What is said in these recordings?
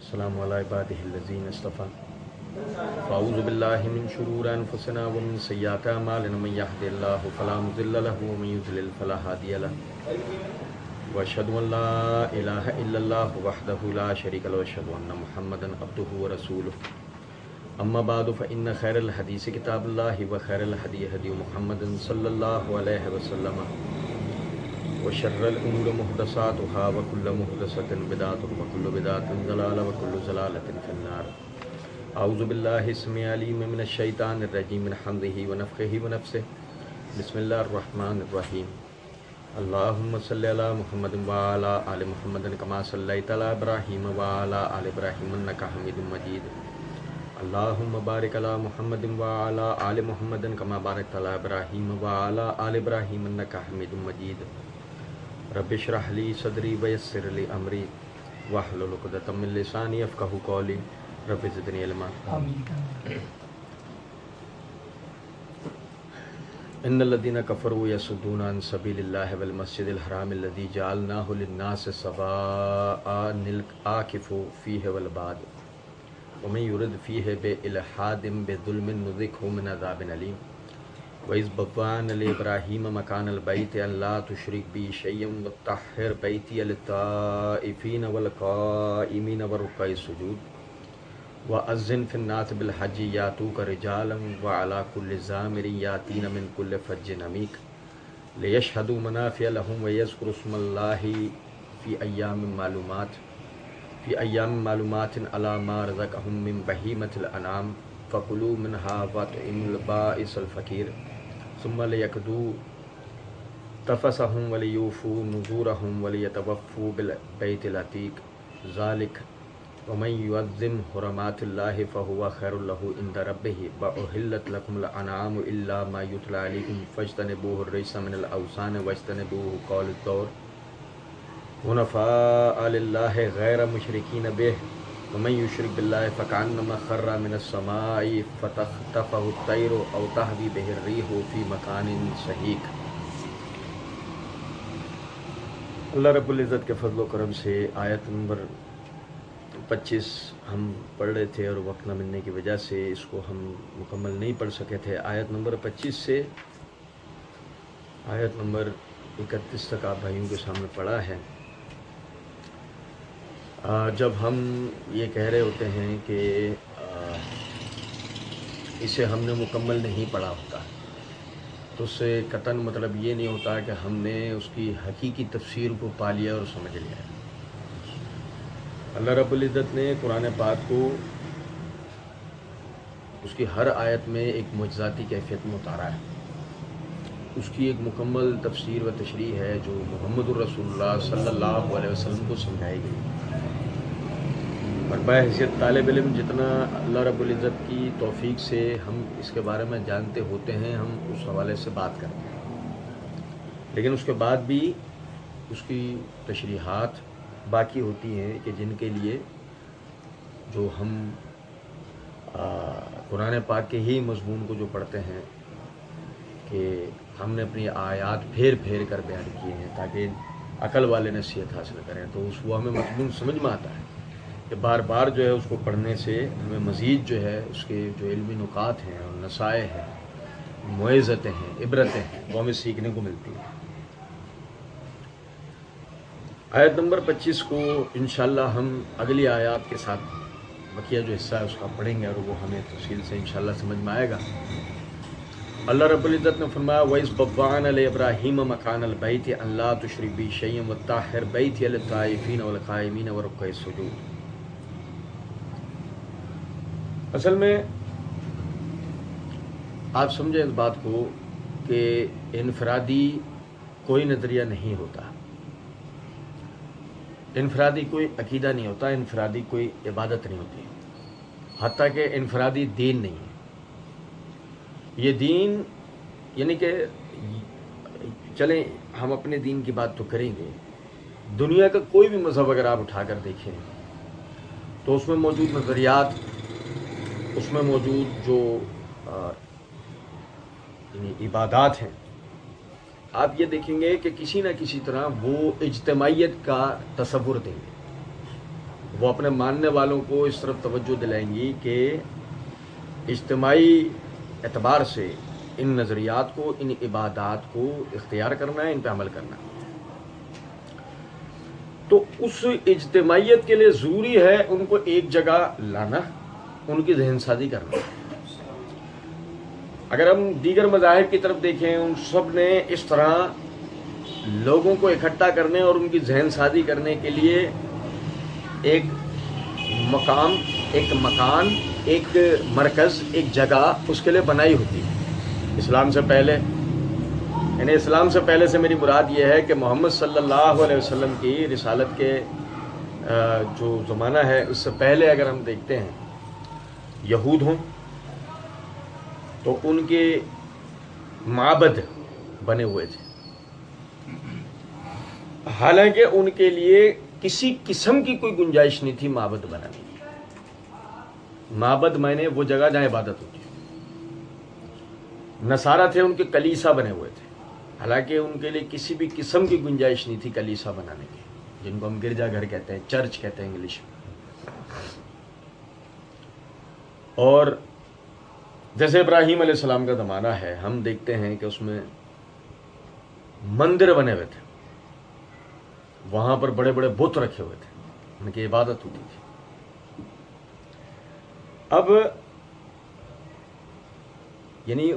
السلام علی عبادہ الذین اصطفیٰ فاعوذ باللہ من شرور انفسنا ومن سیئات اعمالنا من یہد اللہ فلا مضل له ومن یضلل فلا ہادی له واشهد ان لا الہ الا اللہ وحدہ لا شریک له واشهد ان محمدا عبدہ ورسولہ اما بعد فان خیر الحدیث کتاب اللہ وخیر الہدی ہدی محمد صلی اللہ علیہ وسلم وشر الامور محدثاتها وكل محدثة بدعة وكل بدعة ضلالة وكل ضلالة في النار. اعوذ باللہ السمیع العلیم من الشیطان الرجیم من حمزه ونفخه ونفثه. بسم اللہ الرحمن الرحیم. اللهم صل علی محمد وعلى آل محمد كما صلیت علی ابراہیم وعلى آل ابراہیم انک حمید مجید. اللهم بارک علی محمد وعلى آل محمد كما بارکت علی ابراہیم وعلى آل ابراہیم انک حمید مجید. رب اشرح لی صدری ویسر لی امری واحلل عقدۃ من لسانی یفقہوا قولی رب زدنی علما. ان الذین کفروا یصدون عن سبیل اللہ والمسجد الحرام الذی جعلناہ للناس سواء العاکف فیہ والباد ومن یرد فیہ بإلحاد بظلم نذقہ من عذاب علیم. وَإِذْ بَوَّأْنَا لِإِبْرَاهِيمَ مَكَانَ الْبَيْتِ أَلَّا تُشْرِكْ بِي شَيْئًا وَطَهِّرْ بَيْتِيَ لِلطَّائِفِينَ وَالْقَائِمِينَ وَرُكَّعِ السُّجُودِ وَأَذِّنْ فِي النَّاسِ بِالْحَجِّ يَأْتُوكَ رِجَالًا وَعَلَى كُلِّ ضَامِرٍ يَأْتِينَ مِنْ كُلِّ فَجٍّ عَمِيقٍ لِيَشْهَدُوا مَنَافِعَ لَهُمْ وَيَذْكُرُوا اسْمَ اللَّهِ فِي أَيَّامٍ مَّعْلُومَاتٍ عَلَى مَا رَزَقَهُم مِّن بَهِيمَةِ الْأَنْعَامِ فَكُلُوا مِنْهَا وَأَطْعِمُوا الْبَائِسَ الْفَقِيرَ ثُمَّ لِيَقْضُوا تَفَثَهُمْ وَلِيُوفُوا نُذُورَهُمْ وَلِيَطَوَّفُوا بِالْبَيْتِ الْعَتِيقِ ذَلِكَ وَمَن يُعَظِّمْ حُرُمَاتِ اللَّهِ فَهُوَ خَيْرٌ لَّهُ عِندَ رَبِّهِ وَأُحِلَّتْ لَكُمُ الْأَنْعَامُ إِلَّا مَا يُتْلَىٰ عَلَيْكُمْ فَاجْتَنِبُوا الرِّجْسَ مِنَ الْأَوْثَانِ وَاجْتَنِبُوا قَوْلَ الزُّورِ حُنَفَاءَ لِلَّهِ غَيْرَ مُشْرِكِينَ بِهِ ومن یشرک باللہ فکأنما خر من السماء فتخطفہ الطیر او تہوی بہ الریح فی مکان سحیق. اللہ رب العزت کے فضل و کرم سے آیت نمبر 25 ہم پڑھ رہے تھے اور وقت نہ ملنے کی وجہ سے اس کو ہم مکمل نہیں پڑھ سکے تھے. آیت نمبر 25 سے آیت نمبر 31 تک آپ بھائیوں کے سامنے پڑھا ہے. جب ہم یہ کہہ رہے ہوتے ہیں کہ اسے ہم نے مکمل نہیں پڑھا ہوتا تو اس سے قطعاً مطلب یہ نہیں ہوتا کہ ہم نے اس کی حقیقی تفسیر کو پا لیا اور سمجھ لیا. اللہ رب العزت نے قرآن پاک کو اس کی ہر آیت میں ایک معجزاتی کیفیت میں اتارا ہے. اس کی ایک مکمل تفسیر و تشریح ہے جو محمد الرسول اللہ صلی اللہ علیہ وسلم کو سمجھائی گئی. اور بحیثیت طالب علم جتنا اللہ رب العزت کی توفیق سے ہم اس کے بارے میں جانتے ہوتے ہیں ہم اس حوالے سے بات کرتے ہیں، لیکن اس کے بعد بھی اس کی تشریحات باقی ہوتی ہیں کہ جن کے لیے جو ہم قرآن پاک کے ہی مضمون کو جو پڑھتے ہیں کہ ہم نے اپنی آیات پھیر پھیر کر بیان کیے ہیں تاکہ عقل والے نصیحت حاصل کریں، تو اس وہ ہمیں مضمون سمجھ میں آتا ہے کہ بار بار جو ہے اس کو پڑھنے سے ہمیں مزید جو ہے اس کے جو علمی نکات ہیں اور نصائح ہیں، موعظتیں ہیں، عبرتیں ہیں، وہ ہمیں سیکھنے کو ملتی ہیں. آیت نمبر 25 کو انشاءاللہ ہم اگلی آیات کے ساتھ بقیہ جو حصہ ہے اس کا پڑھیں گے اور وہ ہمیں تفصیل سے انشاءاللہ سمجھ میں آئے گا. اللہ رب العزت نے فرمایا وَإِذْ بَوَّأْنَا لِإِبْرَاهِيمَ مَكَانَ الْبَيْتِ أَن لَّا تُشْرِكْ بِي شَيْئًا وَطَهِّرْ بَيْتِيَ لِلطَّائِفِينَ وَالْقَائِمِينَ وَرُكَّعِ السُّجُودِ. اصل میں آپ سمجھیں اس بات کو کہ انفرادی کوئی نظریہ نہیں ہوتا، انفرادی کوئی عقیدہ نہیں ہوتا، انفرادی کوئی عبادت نہیں ہوتی، حتیٰ کہ انفرادی دین نہیں ہے. یہ دین یعنی کہ چلیں ہم اپنے دین کی بات تو کریں گے، دنیا کا کوئی بھی مذہب اگر آپ اٹھا کر دیکھیں تو اس میں موجود نظریات، اس میں موجود جو یعنی عبادات ہیں، آپ یہ دیکھیں گے کہ کسی نہ کسی طرح وہ اجتماعیت کا تصور دیں گے، وہ اپنے ماننے والوں کو اس طرف توجہ دلائیں گی کہ اجتماعی اعتبار سے ان نظریات کو، ان عبادات کو اختیار کرنا ہے، ان پہ عمل کرنا ہے۔ تو اس اجتماعیت کے لیے ضروری ہے ان کو ایک جگہ لانا، ان کی ذہن سازی کرنا۔ اگر ہم دیگر مذاہب کی طرف دیکھیں، ان سب نے اس طرح لوگوں کو اکٹھا کرنے اور ان کی ذہن سازی کرنے کے لیے ایک مقام، ایک مکان، ایک مرکز، ایک جگہ اس کے لیے بنائی ہوتی ہے۔ اسلام سے پہلے، یعنی اسلام سے پہلے سے میری مراد یہ ہے کہ محمد صلی اللہ علیہ وسلم کی رسالت کے جو زمانہ ہے اس سے پہلے اگر ہم دیکھتے ہیں، یہود ہوں تو ان کے معبد بنے ہوئے تھے، حالانکہ ان کے لیے کسی قسم کی کوئی گنجائش نہیں تھی معبد بنانے کی۔ معبد معنی وہ جگہ جہاں عبادت ہوتی ہے۔ نصارہ تھے، ان کے کلیسا بنے ہوئے تھے، حالانکہ ان کے لیے کسی بھی قسم کی گنجائش نہیں تھی کلیسا بنانے کی، جن کو ہم گرجا گھر کہتے ہیں، چرچ کہتے ہیں انگلش میں۔ اور جیسے ابراہیم علیہ السلام کا زمانہ ہے، ہم دیکھتے ہیں کہ اس میں مندر بنے ہوئے تھے، وہاں پر بڑے بڑے بت رکھے ہوئے تھے، ان کی عبادت ہوتی تھی۔ اب یعنی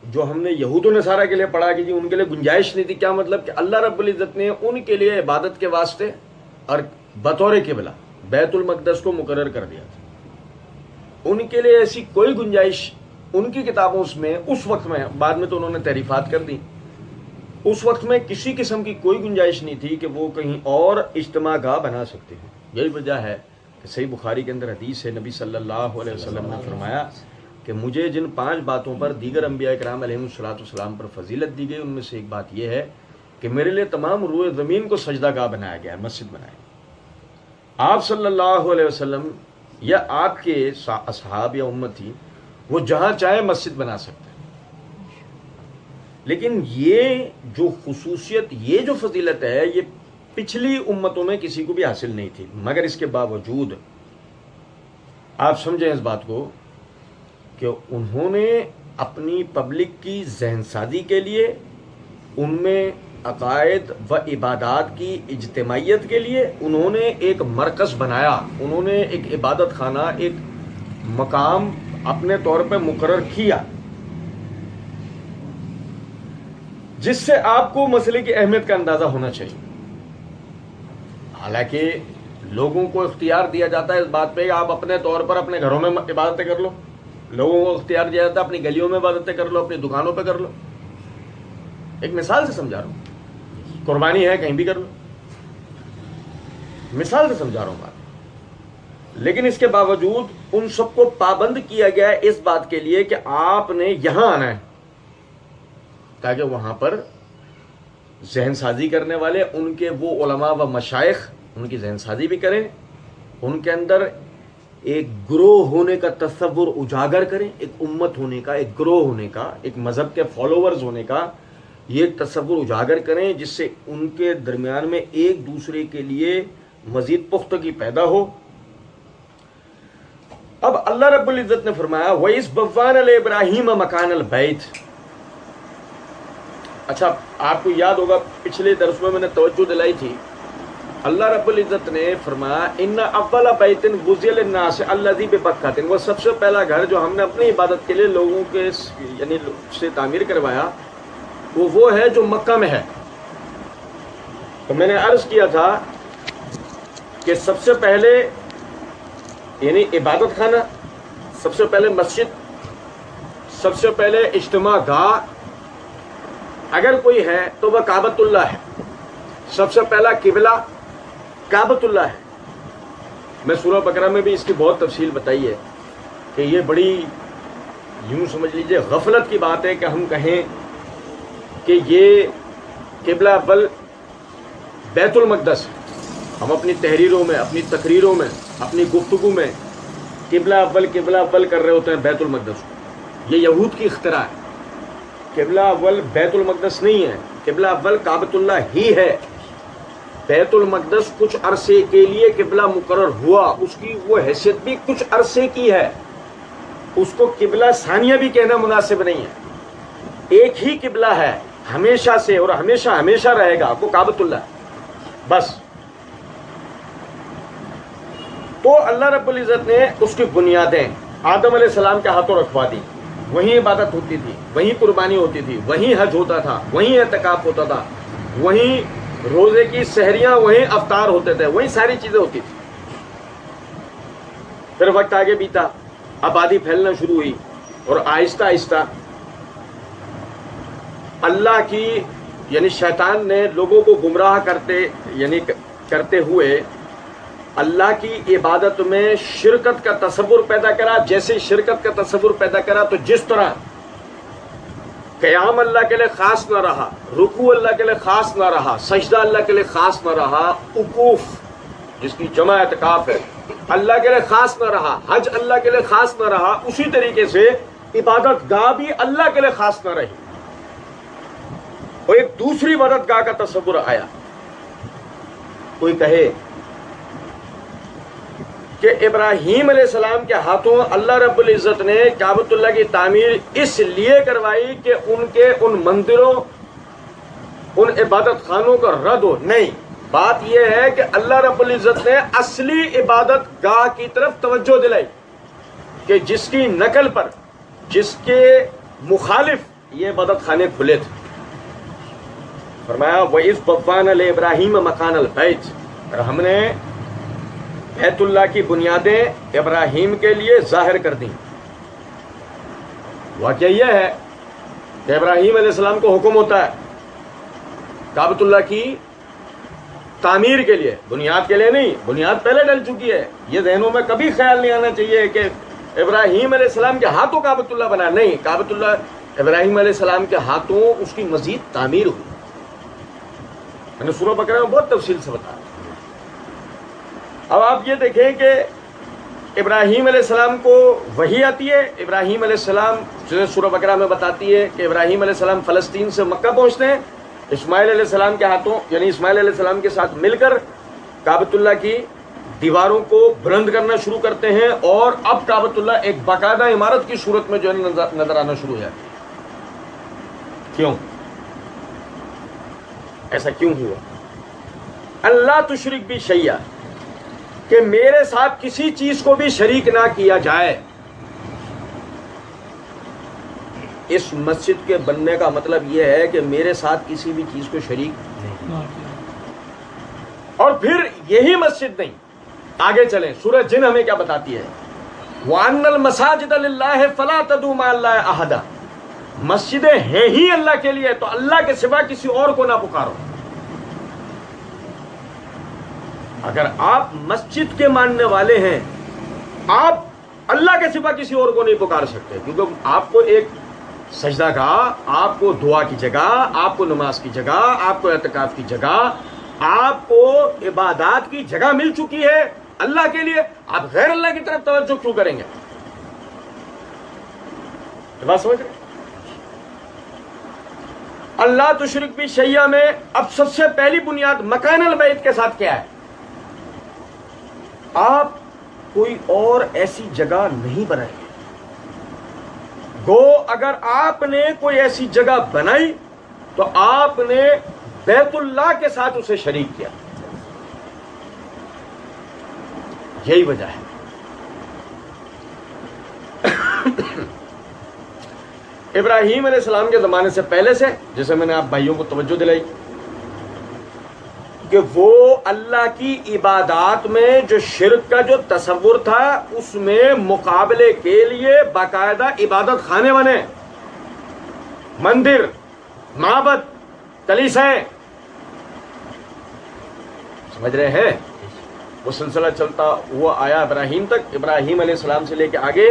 جو ہم نے یہود و نصارہ کے لیے پڑھا کہ جی ان کے لیے گنجائش نہیں تھی، کیا مطلب کہ اللہ رب العزت نے ان کے لیے عبادت کے واسطے اور بطور قبلہ بیت المقدس کو مقرر کر دیا تھا۔ ان کے لیے ایسی کوئی گنجائش ان کی کتابوں میں اس وقت میں، بعد میں تو انہوں نے تحریفات کر دی، اس وقت میں کسی قسم کی کوئی گنجائش نہیں تھی کہ وہ کہیں اور اجتماع گاہ بنا سکتے ہیں۔ یہی وجہ ہے کہ صحیح بخاری کے اندر حدیث ہے، نبی صلی اللہ علیہ وسلم نے فرمایا کہ مجھے جن 5 باتوں پر دیگر انبیاء کرام علیہم الصلوۃ پر فضیلت دی گئی، ان میں سے ایک بات یہ ہے کہ میرے لیے تمام روئے زمین کو سجدہ گاہ بنایا گیا ہے، مسجد بنایا گیا۔ آپ صلی اللہ علیہ وسلم یا آپ کے اصحاب یا امتی وہ جہاں چاہے مسجد بنا سکتے ہیں، لیکن یہ جو خصوصیت، یہ جو فضیلت ہے، یہ پچھلی امتوں میں کسی کو بھی حاصل نہیں تھی۔ مگر اس کے باوجود آپ سمجھیں اس بات کو کہ انہوں نے اپنی پبلک کی ذہن سازی کے لیے، ان میں عقائد و عبادات کی اجتماعیت کے لیے انہوں نے ایک مرکز بنایا، انہوں نے ایک عبادت خانہ، ایک مقام اپنے طور پہ مقرر کیا، جس سے آپ کو مسئلے کی اہمیت کا اندازہ ہونا چاہیے۔ حالانکہ لوگوں کو اختیار دیا جاتا ہے اس بات پہ کہ آپ اپنے طور پر اپنے گھروں میں عبادتیں کر لو، لوگوں کو اختیار دیا جاتا ہے اپنی گلیوں میں عبادتیں کر لو، اپنی دکانوں پہ کر لو۔ ایک مثال سے سمجھا رہا ہوں، قربانی ہے کہیں بھی کر لو، مثال سے سمجھا رہا ہوں بات۔ لیکن اس کے باوجود ان سب کو پابند کیا گیا ہے اس بات کے لیے کہ آپ نے یہاں آنا ہے، تاکہ وہاں پر ذہن سازی کرنے والے ان کے وہ علماء و مشائخ ان کی ذہن سازی بھی کریں، ان کے اندر ایک گروہ ہونے کا تصور اجاگر کریں، ایک امت ہونے کا، ایک گروہ ہونے کا، ایک مذہب کے فالوورز ہونے کا یہ تصور اجاگر کریں، جس سے ان کے درمیان میں ایک دوسرے کے لیے مزید پختگی پیدا ہو۔ اب اللہ رب العزت نے فرمایا وَإِذْ بَوَّأْنَا لِإِبْرَاهِيمَ مَكَانَ الْبَيْتِ۔ اچھا، آپ کو یاد ہوگا پچھلے درس میں نے توجہ دلائی تھی، اللہ رب العزت نے فرمایا ان اول بیت وضع للناس الذی ببکۃ، وہ سب سے پہلا گھر جو ہم نے اپنی عبادت کے لیے لوگوں کے یعنی سے تعمیر کروایا وہ ہے جو مکہ میں ہے۔ تو میں نے عرض کیا تھا کہ سب سے پہلے یعنی عبادت خانہ، سب سے پہلے مسجد، سب سے پہلے اجتماع گاہ اگر کوئی ہے تو وہ کعبۃ اللہ ہے۔ سب سے پہلا قبلہ کعبۃ اللہ ہے۔ میں سورہ بقرہ میں بھی اس کی بہت تفصیل بتائی ہے کہ یہ بڑی یوں سمجھ لیجئے غفلت کی بات ہے کہ ہم کہیں کہ یہ قبلہ اول بیت المقدس، ہم اپنی تحریروں میں، اپنی تقریروں میں، اپنی گفتگو میں قبلہ اول کر رہے ہوتے ہیں بیت المقدس کو۔ یہ یہود کی اختراع ہے۔ قبلہ اول بیت المقدس نہیں ہے، قبلہ اول کعبۃ اللہ ہی ہے۔ بیت المقدس کچھ عرصے کے لیے قبلہ مقرر ہوا، اس کی وہ حیثیت بھی کچھ عرصے کی ہے، اس کو قبلہ ثانیہ بھی کہنا مناسب نہیں ہے، ایک ہی قبلہ ہے ہمیشہ سے اور ہمیشہ ہمیشہ رہے گا، وہ کعبۃ اللہ بس۔ تو اللہ رب العزت نے اس کی بنیادیں آدم علیہ السلام کے ہاتھوں رکھوا دی، وہیں عبادت ہوتی تھی، وہیں قربانی ہوتی تھی، وہیں حج ہوتا تھا، وہیں اعتکاف ہوتا تھا، وہیں روزے کی سحریاں، وہیں افطار ہوتے تھے، وہیں ساری چیزیں ہوتی تھی۔ پھر وقت آگے بیتا، آبادی پھیلنا شروع ہوئی اور آہستہ آہستہ اللہ کی یعنی شیطان نے لوگوں کو گمراہ کرتے ہوئے اللہ کی عبادت میں شرکت کا تصور پیدا کرا۔ جیسے شرکت کا تصور پیدا کرا تو جس طرح قیام اللہ کے لیے خاص نہ رہا، رکوع اللہ کے لیے خاص نہ رہا، سجدہ اللہ کے لیے خاص نہ رہا، وقوف جس کی جمع اعتکاف ہے اللہ کے لیے خاص نہ رہا، حج اللہ کے لیے خاص نہ رہا، اسی طریقے سے عبادت گاہ بھی اللہ کے لیے خاص نہ رہی اور ایک دوسری عبادت گاہ کا تصور آیا۔ کوئی کہے کہ ابراہیم علیہ السلام کے ہاتھوں اللہ رب العزت نے کعبۃ اللہ کی تعمیر اس لیے کروائی کہ ان کے ان مندروں، ان عبادت خانوں کا رد ہو۔ نہیں، بات یہ ہے کہ اللہ رب العزت نے اصلی عبادت گاہ کی طرف توجہ دلائی کہ جس کی نقل پر، جس کے مخالف یہ عبادت خانے کھلے تھے۔ فرمایا وَإِذْ بَوَّأْنَا لِإِبْرَاهِيمَ مَكَانَ الْبَيْتِ، اور ہم نے بیت اللہ کی بنیادیں ابراہیم کے لیے ظاہر کر دیں۔ واقعہ یہ ہے کہ ابراہیم علیہ السلام کو حکم ہوتا ہے کعبۃ اللہ کی تعمیر کے لیے، بنیاد کے لیے نہیں، بنیاد پہلے ڈل چکی ہے۔ یہ ذہنوں میں کبھی خیال نہیں آنا چاہیے کہ ابراہیم علیہ السلام کے ہاتھوں کعبۃ اللہ بنا، نہیں، کعبۃ اللہ ابراہیم علیہ السلام کے ہاتھوں اس کی مزید تعمیر ہوئی۔ میں نے سورہ بقرہ میں بہت تفصیل سے بتایا۔ اب آپ یہ دیکھیں کہ ابراہیم علیہ السلام کو وحی آتی ہے، ابراہیم علیہ السلام جو سورہ بقرہ میں بتاتی ہے کہ ابراہیم علیہ السلام فلسطین سے مکہ پہنچتے ہیں، اسماعیل علیہ السلام کے ہاتھوں یعنی اسماعیل علیہ السلام کے ساتھ مل کر کعبۃ اللہ کی دیواروں کو بلند کرنا شروع کرتے ہیں، اور اب کعبۃ اللہ ایک باقاعدہ عمارت کی صورت میں جو ہے نظر آنا شروع ہو جاتی ہے۔ کیوں ایسا کیوں ہوا؟ اللہ تشرک بھی شیئا، کہ میرے ساتھ کسی چیز کو بھی شریک نہ کیا جائے۔ اس مسجد کے بننے کا مطلب یہ ہے کہ میرے ساتھ کسی بھی چیز کو شریک نہیں، اور پھر یہی مسجد نہیں، آگے چلیں، سورہ جن ہمیں کیا بتاتی ہے؟ وَأَنَّ الْمَسَاجِدَ لِلَّهِ فَلَا تَدْعُوا مَعَ اللَّهِ أَحَدًا، مسجدیں ہیں ہی اللہ کے لیے، تو اللہ کے سوا کسی اور کو نہ پکارو۔ اگر آپ مسجد کے ماننے والے ہیں، آپ اللہ کے سوا کسی اور کو نہیں پکار سکتے، کیونکہ آپ کو ایک سجدہ گاہ، آپ کو دعا کی جگہ، آپ کو نماز کی جگہ، آپ کو اعتکاف کی جگہ، آپ کو عبادات کی جگہ مل چکی ہے اللہ کے لیے، آپ غیر اللہ کی طرف توجہ کیوں کریں گے؟ بات سمجھ رہے؟ اللہ تشرک بھی شیئا میں اب سب سے پہلی بنیاد مکان البیت کے ساتھ کیا ہے؟ آپ کوئی اور ایسی جگہ نہیں بنائیں گے۔ گو اگر آپ نے کوئی ایسی جگہ بنائی تو آپ نے بیت اللہ کے ساتھ اسے شریک کیا، یہی وجہ ہے۔ ابراہیم علیہ السلام کے زمانے سے پہلے سے، جیسے میں نے آپ بھائیوں کو توجہ دلائی کہ وہ اللہ کی عبادات میں جو شرک کا جو تصور تھا، اس میں مقابلے کے لیے باقاعدہ عبادت خانے بنے، مندر، معبد، کلیسائیں، سمجھ رہے ہیں؟ وہ سلسلہ چلتا ہوا آیا ابراہیم تک، ابراہیم علیہ السلام سے لے کے آگے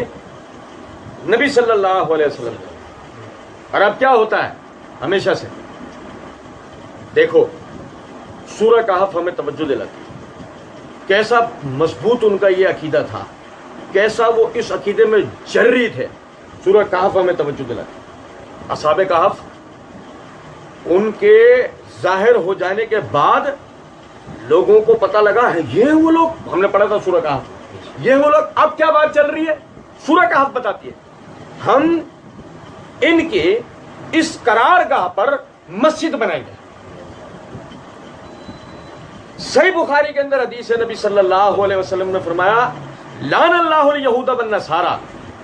نبی صلی اللہ علیہ وسلم تک۔ اور اب کیا ہوتا ہے ہمیشہ سے؟ دیکھو سورہ کہف ہمیں توجہ دلاتی ہے، کیسا مضبوط ان کا یہ عقیدہ تھا، کیسا وہ اس عقیدے میں جری تھے۔ سورہ کہف ہمیں توجہ دلاتی ہے۔ اصحاب کہف ان کے ظاہر ہو جانے کے بعد لوگوں کو پتہ لگا ہے یہ وہ لوگ، ہم نے پڑھا تھا سورہ کہف، یہ وہ لوگ، اب کیا بات چل رہی ہے؟ سورہ کہف بتاتی ہے ہم ان کے اس قرار گاہ پر مسجد بنائیں گے۔ صحیح بخاری کے اندر حدیث ہے، نبی صلی اللہ علیہ وسلم نے فرمایا لعن اللہ الیہود والنصارى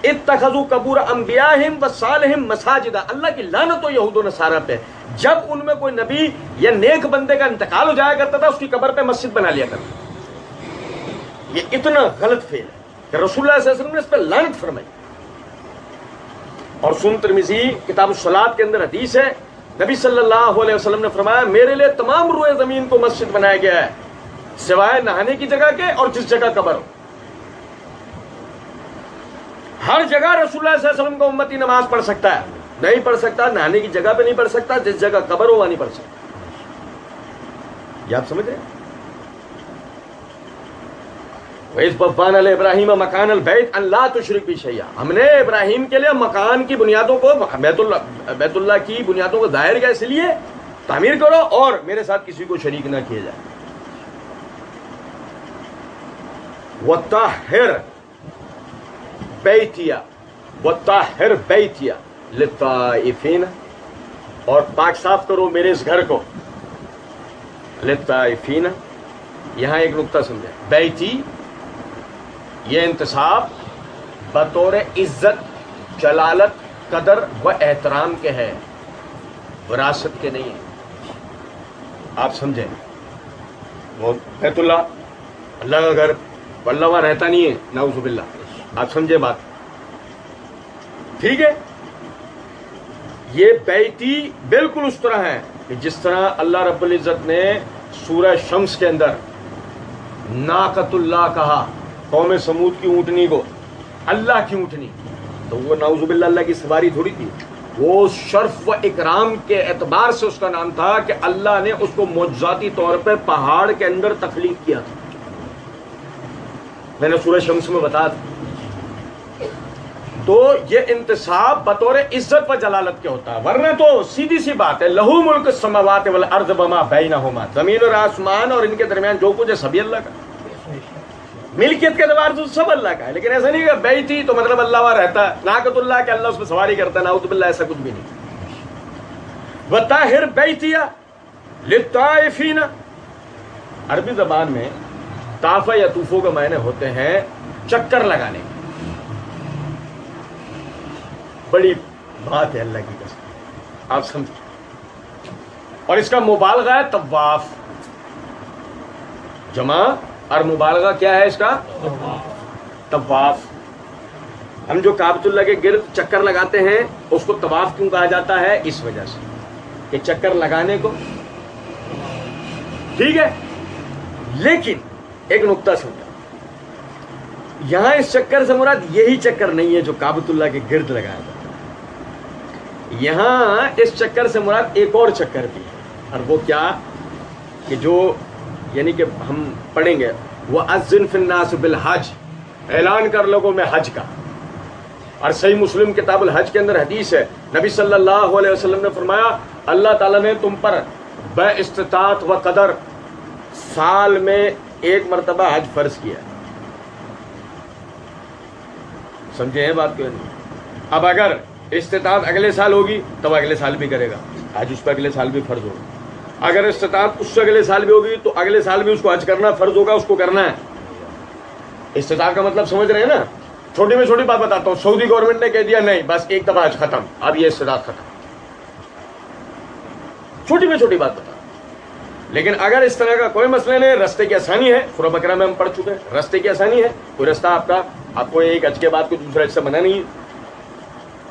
اتخذوا قبور انبیائہم وصالحہم مساجد، اللہ کی لعنت ہو یہود و نصارہ پہ، جب ان میں کوئی نبی یا نیک بندے کا انتقال ہو جایا کرتا تھا اس کی قبر پہ مسجد بنا لیا کرتا۔ یہ اتنا غلط فعل ہے کہ رسول اللہ صلی اللہ علیہ وسلم نے اس پہ لعنت فرمائی۔ اور سنن ترمذی کتاب الصلاۃ کے اندر حدیث ہے، نبی صلی اللہ علیہ وسلم نے فرمایا میرے لیے تمام روئے زمین کو مسجد بنایا گیا ہے سوائے نہانے کی جگہ کے اور جس جگہ قبر ہو۔ ہر جگہ رسول اللہ صلی اللہ علیہ وسلم کا امتی نماز پڑھ سکتا ہے، نہیں پڑھ سکتا نہانے کی جگہ پہ نہیں پڑھ سکتا، جس جگہ قبر ہو وہاں نہیں پڑھ سکتا۔ یہ آپ سمجھ رہے ہیں؟ وَإِذْ بَوَّأْنَا لِإِبْرَاهِيمَ مَكَانَ الْبَيْتِ أَن لَا تُشْرِكْ بِي شَيْئًا، ہم نے ابراہیم کے لیے مکان کی بنیادوں کو، بیت اللہ کی بنیادوں کو ظاہر کیا، اس لیے تعمیر کرو اور میرے ساتھ کسی کو شریک نہ کیا جائے۔ وَطَهِّرْ بَيْتِيَ وَطَهِّرْ بَيْتِيَ لِلطَّائِفِينَ، اور پاک صاف کرو میرے اس گھر کو، لِلطَّائِفِينَ، یہاں ایک نقطہ سمجھے، بیتی یہ انتصاب بطور عزت، جلالت، قدر و احترام کے ہے، وراثت کے نہیں ہے۔ آپ سمجھیں، وہ بیت اللہ، اللہ کا گھر، اللہ وہاں رہتا نہیں ہے، نعوذ باللہ، آپ سمجھے بات، ٹھیک ہے؟ یہ بیتی بالکل اس طرح ہے کہ جس طرح اللہ رب العزت نے سورہ شمس کے اندر ناقۃ اللہ کہا، قوم سمود کی اونٹنی کو اللہ کی اونٹنی، تو وہ نعوذ باللہ اللہ کی سواری تھوڑی تھی، وہ شرف و اکرام کے اعتبار سے اس کا نام تھا کہ اللہ نے اس کو معجزاتی طور پہ پہاڑ کے اندر تخلیق کیا تھا۔ میں نے سورہ شمس میں بتا دیا۔ تو یہ انتصاب بطور عزت و جلالت کے ہوتا ہے، ورنہ تو سیدھی سی بات ہے، لہو ملک السماوات والارض وما بینہما، زمین اور آسمان اور ان کے درمیان جو کچھ ہے سبھی اللہ کا، ملکیت کے اعتبار سے سب اللہ کا ہے، لیکن ایسا نہیں کہ بیتی تو مطلب اللہ وہاں رہتا ہے، ناقۃ اللہ کہ اللہ اس میں سواری کرتا ہے، نعوذ باللہ، ایسا کچھ بھی نہیں۔ وطاہر بیتیہ للطائفین، عربی زبان میں طافہ یا طوفوں کے معنی ہوتے ہیں چکر لگانے، بڑی بات ہے اللہ کی قسم، آپ سمجھیں، اور اس کا مبالغہ ہے طواف، جمع اور مبالغہ کیا ہے اس کا؟ طواف۔ ہم جو کعبۃ اللہ کے گرد چکر لگاتے ہیں اس کو طواف کیوں کہا جاتا ہے؟ اس وجہ سے کہ چکر لگانے کو، ٹھیک ہے؟ لیکن ایک نقطہ سمجھا، یہاں اس چکر سے مراد یہی چکر نہیں ہے جو کعبۃ اللہ کے گرد لگایا جاتا ہے، یہاں اس چکر سے مراد ایک اور چکر بھی ہے، اور وہ کیا کہ جو یعنی کہ ہم پڑھیں گے وَأَذِّن فِي النَّاسِ بِالْحَجِّ، اعلان کر لوگوں میں حج کا، اور صحیح مسلم کتاب الحج کے اندر حدیث ہے، نبی صلی اللہ علیہ وسلم نے فرمایا اللہ تعالیٰ نے تم پر بے استطاعت و قدر سال میں ایک مرتبہ حج فرض کیا، سمجھے ہیں بات کیوں نہیں؟ اب اگر استطاعت اگلے سال ہوگی تو اگلے سال بھی کرے گا حج، اس پہ اگلے سال بھی فرض ہوگا، اگر استطاعت اس سے اگلے سال بھی ہوگی تو اگلے سال بھی اس کو حج کرنا فرض ہوگا، اس کو کرنا ہے۔ استطاعت کا مطلب سمجھ رہے ہیں نا؟ چھوٹی میں چھوٹی بات بتاتا ہوں، سعودی گورنمنٹ نے کہہ دیا نہیں بس ایک دفعہ حج ختم، اب یہ استطاعت ختم، چھوٹی میں چھوٹی بات بتا۔ لیکن اگر اس طرح کا کوئی مسئلہ نہیں، رستے کی آسانی ہے، سورہ بقرہ میں ہم پڑھ چکے ہیں، رستے کی آسانی ہے، کوئی رستہ آپ کو ایک حج کے بعد کوئی دوسرا حج سے منع نہیں ہے،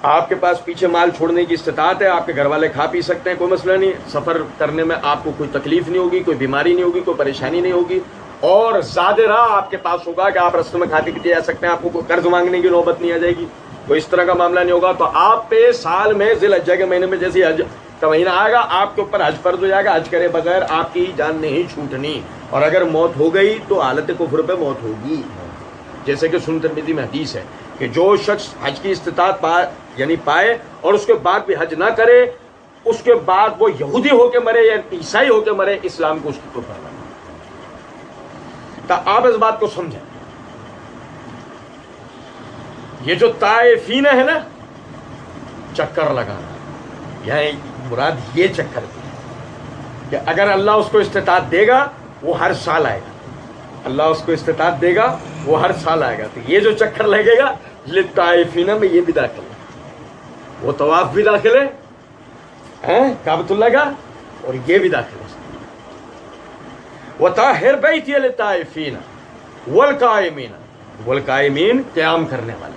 آپ کے پاس پیچھے مال چھوڑنے کی استطاعت ہے، آپ کے گھر والے کھا پی سکتے ہیں، کوئی مسئلہ نہیں، سفر کرنے میں آپ کو کوئی تکلیف نہیں ہوگی، کوئی بیماری نہیں ہوگی، کوئی پریشانی نہیں ہوگی، اور زیادہ راہ آپ کے پاس ہوگا کہ آپ رستے میں کھاتے پیتے جا سکتے ہیں، آپ کو کوئی قرض مانگنے کی نوبت نہیں آ جائے گی، کوئی اس طرح کا معاملہ نہیں ہوگا۔ تو آپ پہ سال میں ذی الحجہ کے مہینے میں جیسے حج کا مہینہ آئے گا آپ کے اوپر حج فرض ہو جائے گا، حج کرے بغیر آپ کی جان نہیں چھوٹنی، اور اگر موت ہو گئی تو حالت کفر پہ موت ہوگی، جیسے کہ سنن ترمذی میں حدیث ہے کہ جو شخص حج کی استطاعت پائے اور اس کے بعد بھی حج نہ کرے، اس کے بعد وہ یہودی ہو کے مرے یا عیسائی ہو کے مرے، اسلام کو اس کی کفر ہے۔ تو آپ اس بات کو سمجھیں. یہ جو طائفین ہے نا چکر لگانا، یعنی مراد یہ چکر کہ اگر اللہ اس کو استطاعت دے گا وہ ہر سال آئے گا، اللہ اس کو استطاعت دے گا وہ ہر سال آئے گا. تو یہ جو چکر لگے گا للطائفین میں یہ بھی داخل ہے، وہ طواف بھی داخل ہے کعبۃ اللہ کا، اور یہ بھی داخل ہے. وطہر بیتی للطائفین والقائمین، والقائمین قیام کرنے والے.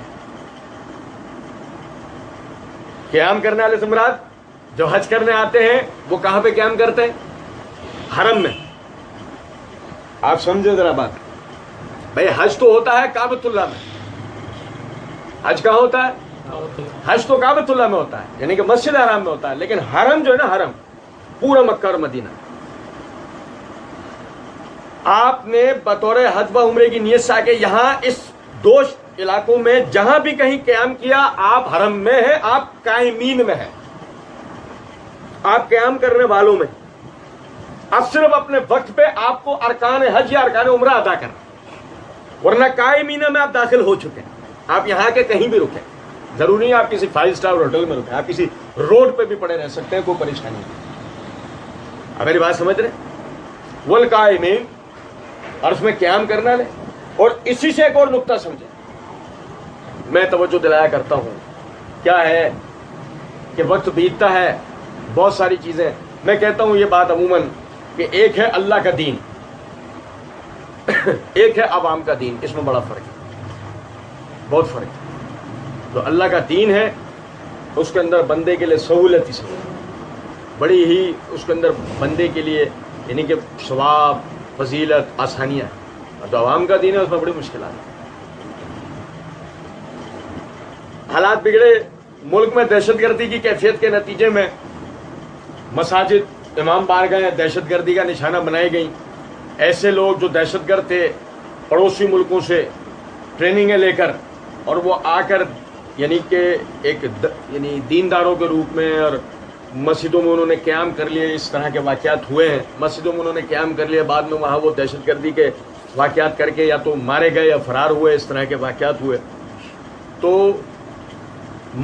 قیام کرنے والے سے مراد جو حج کرنے آتے ہیں وہ کہاں پہ قیام کرتے ہیں؟ حرم میں. آپ سمجھے ذرا بات، بھائی حج تو ہوتا ہے کعبۃ اللہ میں. حج کہاں ہوتا ہے؟ حج تو کعبۃ اللہ میں ہوتا ہے، یعنی کہ مسجد حرام میں ہوتا ہے. لیکن حرم جو ہے نا، حرم پورا مکہ اور مدینہ، آپ نے بطور حج و عمرے کی نیت سے آ کے یہاں اس دو علاقوں میں جہاں بھی کہیں قیام کیا، آپ حرم میں ہیں، آپ قائمین میں ہیں، آپ قیام کرنے والوں میں. اب صرف اپنے وقت پہ آپ کو ارکان حج یا ارکان عمرہ ادا کرنا، ورنہ قائمین میں آپ داخل ہو چکے ہیں. آپ یہاں کے کہیں بھی رکیں، ضروری نہیں آپ کسی 5 اسٹار ہوٹل میں رکیں، آپ کسی روڈ پہ بھی پڑے رہ سکتے ہیں، کوئی پریشانی نہیں. اب میری بات سمجھ رہے؟ والقائمین، اور اس میں قیام کرنا لے. اور اسی سے ایک اور نقطہ سمجھیں، میں توجہ دلایا کرتا ہوں، کیا ہے کہ وقت بیتتا ہے، بہت ساری چیزیں میں کہتا ہوں یہ بات عموماً کہ ایک ہے اللہ کا دین، ایک ہے عوام کا دین. اس میں بڑا فرق ہے، بہت فرق ہے. تو اللہ کا دین ہے اس کے اندر بندے کے لیے سہولت ہی سہولت، بڑی ہی اس کے اندر بندے کے لیے یعنی کہ ثواب، فضیلت، آسانیاں. اور جو عوام کا دین ہے اس میں بڑی مشکلات ہیں. حالات بگڑے ملک میں، دہشت گردی کی کیفیت کے نتیجے میں مساجد، امام بارگاہیں دہشت گردی کا نشانہ بنائی گئیں. ایسے لوگ جو دہشت گرد تھے پڑوسی ملکوں سے ٹریننگیں لے کر، اور وہ آ کر یعنی کہ ایک یعنی دینداروں کے روپ میں، اور مسجدوں میں انہوں نے قیام کر لیے. اس طرح کے واقعات ہوئے ہیں، مسجدوں میں انہوں نے قیام کر لیے، بعد میں وہاں وہ دہشت گردی کے واقعات کر کے یا تو مارے گئے یا فرار ہوئے. اس طرح کے واقعات ہوئے. تو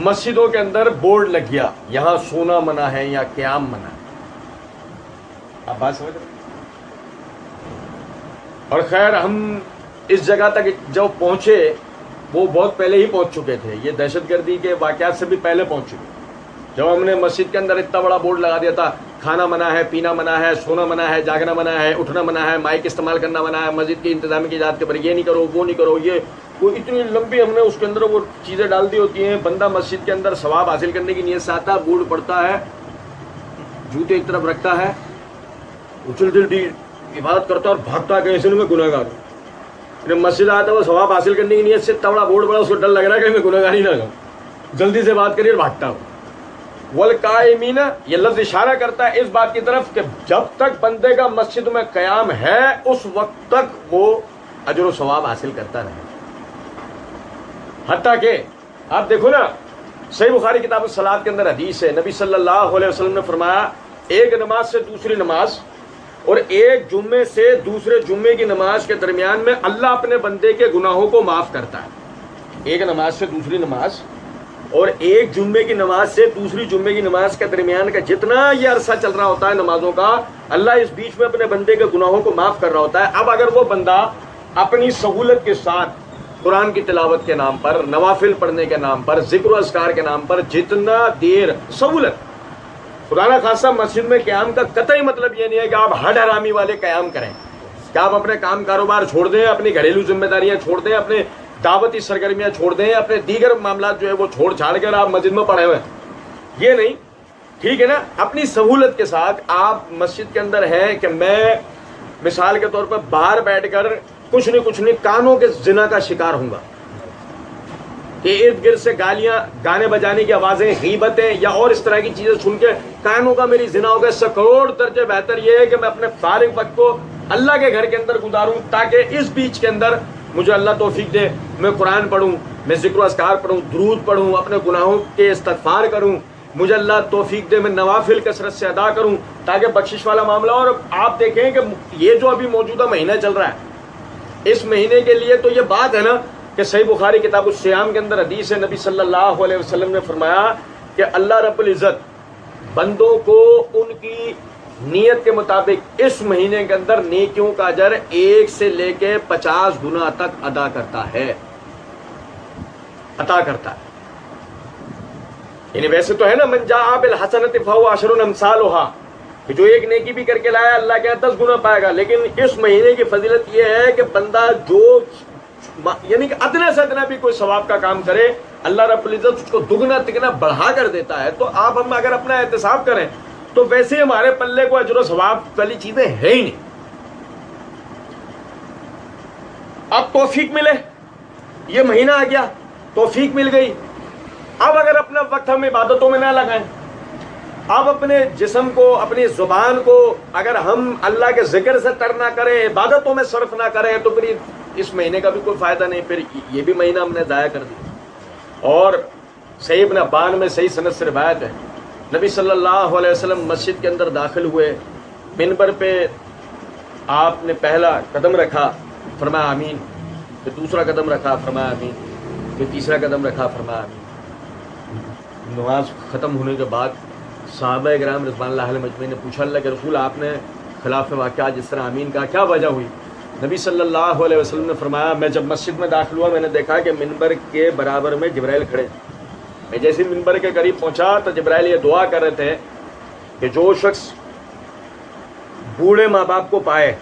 مسجدوں کے اندر بورڈ لگ گیا، یہاں سونا منع ہے یا قیام منع ہے. آپ بات سمجھ رہے؟ اور خیر ہم اس جگہ تک جو پہنچے وہ بہت پہلے ہی پہنچ چکے تھے، یہ دہشت گردی کے واقعات سے بھی پہلے پہنچ چکے. جب ہم نے مسجد کے اندر اتنا بڑا بورڈ لگا دیا تھا، کھانا منع ہے، پینا منع ہے، سونا منع ہے، جاگنا منع ہے، اٹھنا منع ہے، مائک استعمال کرنا منع ہے، مسجد کی انتظامی کی اجازت کے پر یہ نہیں کرو، وہ نہیں کرو. یہ وہ اتنی لمبی ہم نے اس کے اندر وہ چیزیں ڈال دی ہوتی ہیں. بندہ مسجد کے اندر ثواب حاصل کرنے کی نیت سے آتا ہے، بورڈ پڑتا ہے، جوتے ایک طرف رکھتا ہے، اچھل دل عبادت کرتا ہے اور بھاگتا ہے کہیں سے میں گناہ گار ہوں. مسجد آتا ہے وہ ثواب حاصل کرنے کی نیت سے، اتنا بڑا بورڈ پڑا، اس کو ڈر لگ رہا ہے کہ میں گناہ گار ہی نہ ہوں، جلدی سے بات کریے اور بھاگتا ہوں. والقائمین، یہ لفظ اشارہ کرتا ہے اس بات کی طرف کہ جب تک بندے کا مسجد میں قیام ہے اس وقت تک وہ اجر و ثواب حاصل کرتا رہے. حتیٰ کہ آپ دیکھو نا، صحیح بخاری کتاب الصلاۃ کے اندر حدیث ہے، نبی صلی اللہ علیہ وسلم نے فرمایا ایک نماز سے دوسری نماز اور ایک جمعے سے دوسرے جمعے کی نماز کے درمیان میں اللہ اپنے بندے کے گناہوں کو معاف کرتا ہے. ایک نماز سے دوسری نماز اور ایک جمعے کی نماز سے دوسری جمعے کی نماز کے درمیان کا جتنا یہ عرصہ چل رہا ہوتا ہے نمازوں کا، اللہ اس بیچ میں اپنے بندے کے گناہوں کو معاف کر رہا ہوتا ہے. اب اگر وہ بندہ اپنی سہولت کے ساتھ قرآن کی تلاوت کے نام پر، نوافل پڑھنے کے نام پر، ذکر و اذکار کے نام پر جتنا دیر سہولت، خدا نہ خاصہ مسجد میں قیام کا قطعی مطلب یہ نہیں ہے کہ آپ ہڈ حرامی والے قیام کریں، کہ آپ اپنے کام کاروبار چھوڑ دیں، اپنی گھریلو ذمہ داریاں چھوڑ دیں، اپنے دعوتی سرگرمیاں چھوڑ دیں، اپنے دیگر معاملات جو ہے وہ چھوڑ چھاڑ کر آپ مسجد میں پڑے ہوئے ہیں. یہ نہیں، ٹھیک ہے نا. اپنی سہولت کے ساتھ آپ مسجد کے اندر ہیں کہ میں مثال کے طور پر باہر بیٹھ کر کچھ نہیں کانوں کے زنا کا شکار ہوں گا، کہ ارد گرد سے گالیاں، گانے بجانے کی آوازیں، غیبتیں یا اور اس طرح کی چیزیں سن کے کانوں کا میری زنا ہوگا. اس سے کروڑ درجے بہتر یہ ہے کہ میں اپنے فارغ وقت کو اللہ کے گھر کے اندر گزاروں، تاکہ اس بیچ کے اندر مجھے اللہ توفیق دے، میں قرآن پڑھوں، میں ذکر و اذکار پڑھوں، درود پڑھوں، اپنے گناہوں کے استغفار کروں، مجھے اللہ توفیق دے میں نوافل کثرت سے ادا کروں، تاکہ بخشش والا معاملہ. اور آپ دیکھیں کہ یہ جو ابھی موجودہ مہینہ چل رہا ہے، اس مہینے کے لیے تو یہ بات ہے نا کہ صحیح بخاری کتاب الصیام کے اندر حدیث ہے، نبی صلی اللہ علیہ وسلم نے فرمایا کہ اللہ رب العزت بندوں کو ان کی نیت کے مطابق اس مہینے کے اندر نیکیوں کا اجر 1 سے لے کے 50 گنا تک عطا کرتا ہے. یعنی ویسے تو ہے نا من جاء بالحسنۃ فہو عشر امثالھا، کہ جو ایک نیکی بھی کر کے لایا اللہ کے 10 گنا پائے گا. لیکن اس مہینے کی فضیلت یہ ہے کہ بندہ جو یعنی کہ ادنا سے ادنا بھی کوئی ثواب کا کام کرے اللہ رب العزت اس کو دگنا تگنا بڑھا کر دیتا ہے. تو آپ ہم اگر اپنا احتساب کریں تو ویسے ہمارے پلے کو اجر و ثواب والی چیزیں ہیں ہی نہیں. اب توفیق ملے، یہ مہینہ آ گیا، توفیق مل گئی. اب اگر اپنا وقت ہم عبادتوں میں نہ لگائیں، اب اپنے جسم کو اپنی زبان کو اگر ہم اللہ کے ذکر سے تر نہ کریں، عبادتوں میں صرف نہ کریں، تو پھر اس مہینے کا بھی کوئی فائدہ نہیں. پھر یہ بھی مہینہ ہم نے ضائع کر دیا. اور صحیح ابن حبان میں صحیح سند سے روایت ہے، نبی صلی اللہ علیہ وسلم مسجد کے اندر داخل ہوئے، منبر پہ آپ نے پہلا قدم رکھا، فرمایا آمین. پھر دوسرا قدم رکھا، فرمایا آمین. پھر تیسرا قدم رکھا، فرمایا آمین. نماز ختم ہونے کے بعد صحابہ کرام رضوان اللہ علیہ مجمعین نے پوچھا اللہ کے رسول آپ نے خلاف واقعہ جس طرح آمین کہا، کیا وجہ ہوئی؟ نبی صلی اللہ علیہ وسلم نے فرمایا میں جب مسجد میں داخل ہوا میں نے دیکھا کہ منبر کے برابر میں جبرائیل کھڑے. میں جیسے منبر کے قریب پہنچا تو جبرائیل یہ دعا کر رہے تھے کہ جو شخص بوڑھے ماں باپ کو پائے،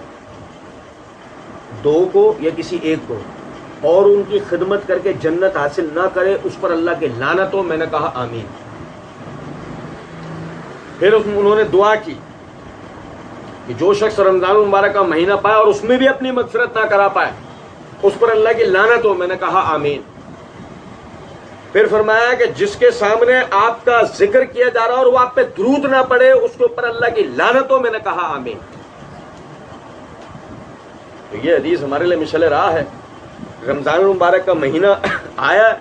2 کو یا کسی ایک کو، اور ان کی خدمت کر کے جنت حاصل نہ کرے اس پر اللہ کی لعنت ہو. میں نے کہا آمین. پھر انہوں نے دعا کی کہ جو شخص رمضان المبارک کا مہینہ پائے اور اس میں بھی اپنی مغفرت نہ کرا پائے اس پر اللہ کی لعنت ہو. میں نے کہا آمین. پھر فرمایا کہ جس کے سامنے آپ کا ذکر کیا جا رہا اور وہ آپ پہ درود نہ پڑے اس کے اوپر اللہ کی لعنت ہو. میں نے کہا آمین. تو یہ حدیث ہمارے لیے مشعل راہ ہے. رمضان المبارک کا مہینہ آیا،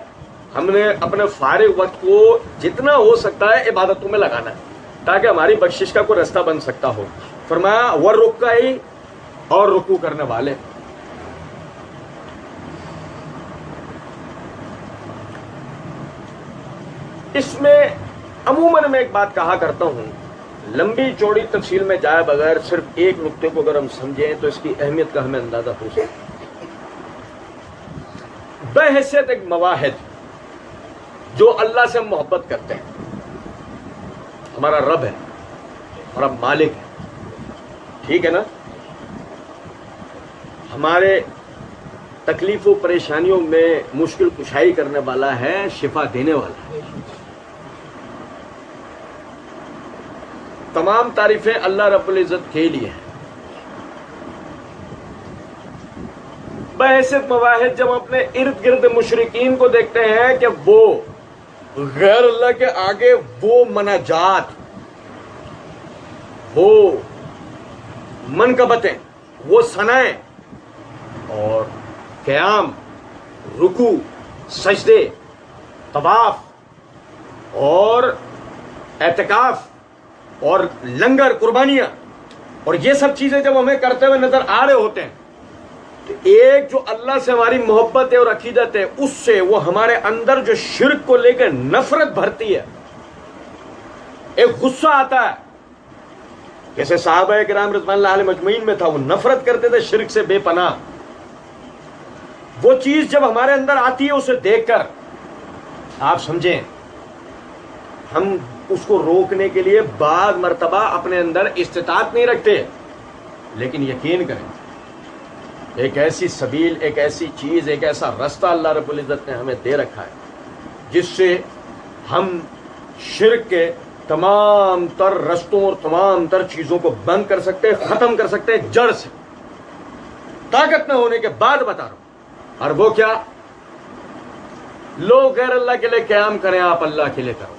ہم نے اپنے فارغ وقت کو جتنا ہو سکتا ہے عبادتوں میں لگانا ہے تاکہ ہماری بخشش کا کوئی رستہ بن سکتا ہو. فرمایا والرکعی، اور رکوع کرنے والے. اس میں عموماً میں ایک بات کہا کرتا ہوں، لمبی چوڑی تفصیل میں جائے بغیر صرف ایک نقطے کو اگر ہم سمجھیں تو اس کی اہمیت کا ہمیں اندازہ ہو سکتا ہے. بحیثیت ایک مواحد جو اللہ سے محبت کرتے ہیں، ہمارا رب ہے، ہمارا مالک ہے، ٹھیک ہے نا، ہمارے تکلیف و پریشانیوں میں مشکل کشائی کرنے والا ہے، شفا دینے والا ہے. تمام تعریفیں اللہ رب العزت کے لیے ہیں. بحیثیت مواحد جب اپنے ارد گرد مشرکین کو دیکھتے ہیں کہ وہ غیر اللہ کے آگے وہ مناجات، وہ منقبتیں، وہ ثنائیں اور قیام، رکوع، سجدے، طواف اور اعتکاف اور لنگر، قربانیاں اور یہ سب چیزیں جب ہمیں کرتے ہوئے نظر آ رہے ہوتے ہیں تو ایک جو اللہ سے ہماری محبت ہے اور عقیدت ہے، اس سے وہ ہمارے اندر جو شرک کو لے کر نفرت بھرتی ہے، ایک غصہ آتا ہے. جیسے صحابہ کرام رضوان اللہ علیہ مجمعین میں تھا، وہ نفرت کرتے تھے شرک سے بے پناہ. وہ چیز جب ہمارے اندر آتی ہے اسے دیکھ کر آپ سمجھیں ہم اس کو روکنے کے لیے بعض مرتبہ اپنے اندر استطاعت نہیں رکھتے، لیکن یقین کریں ایک ایسی سبیل، ایک ایسی چیز، ایک ایسا رستہ اللہ رب العزت نے ہمیں دے رکھا ہے جس سے ہم شرک کے تمام تر رستوں اور تمام تر چیزوں کو بند کر سکتے ہیں، ختم کر سکتے ہیں جڑ سے. طاقت نہ ہونے کے بعد بتا رہا ہوں. اور وہ کیا؟ لوگ غیر اللہ کے لیے قیام کریں، آپ اللہ کے لیے کرو.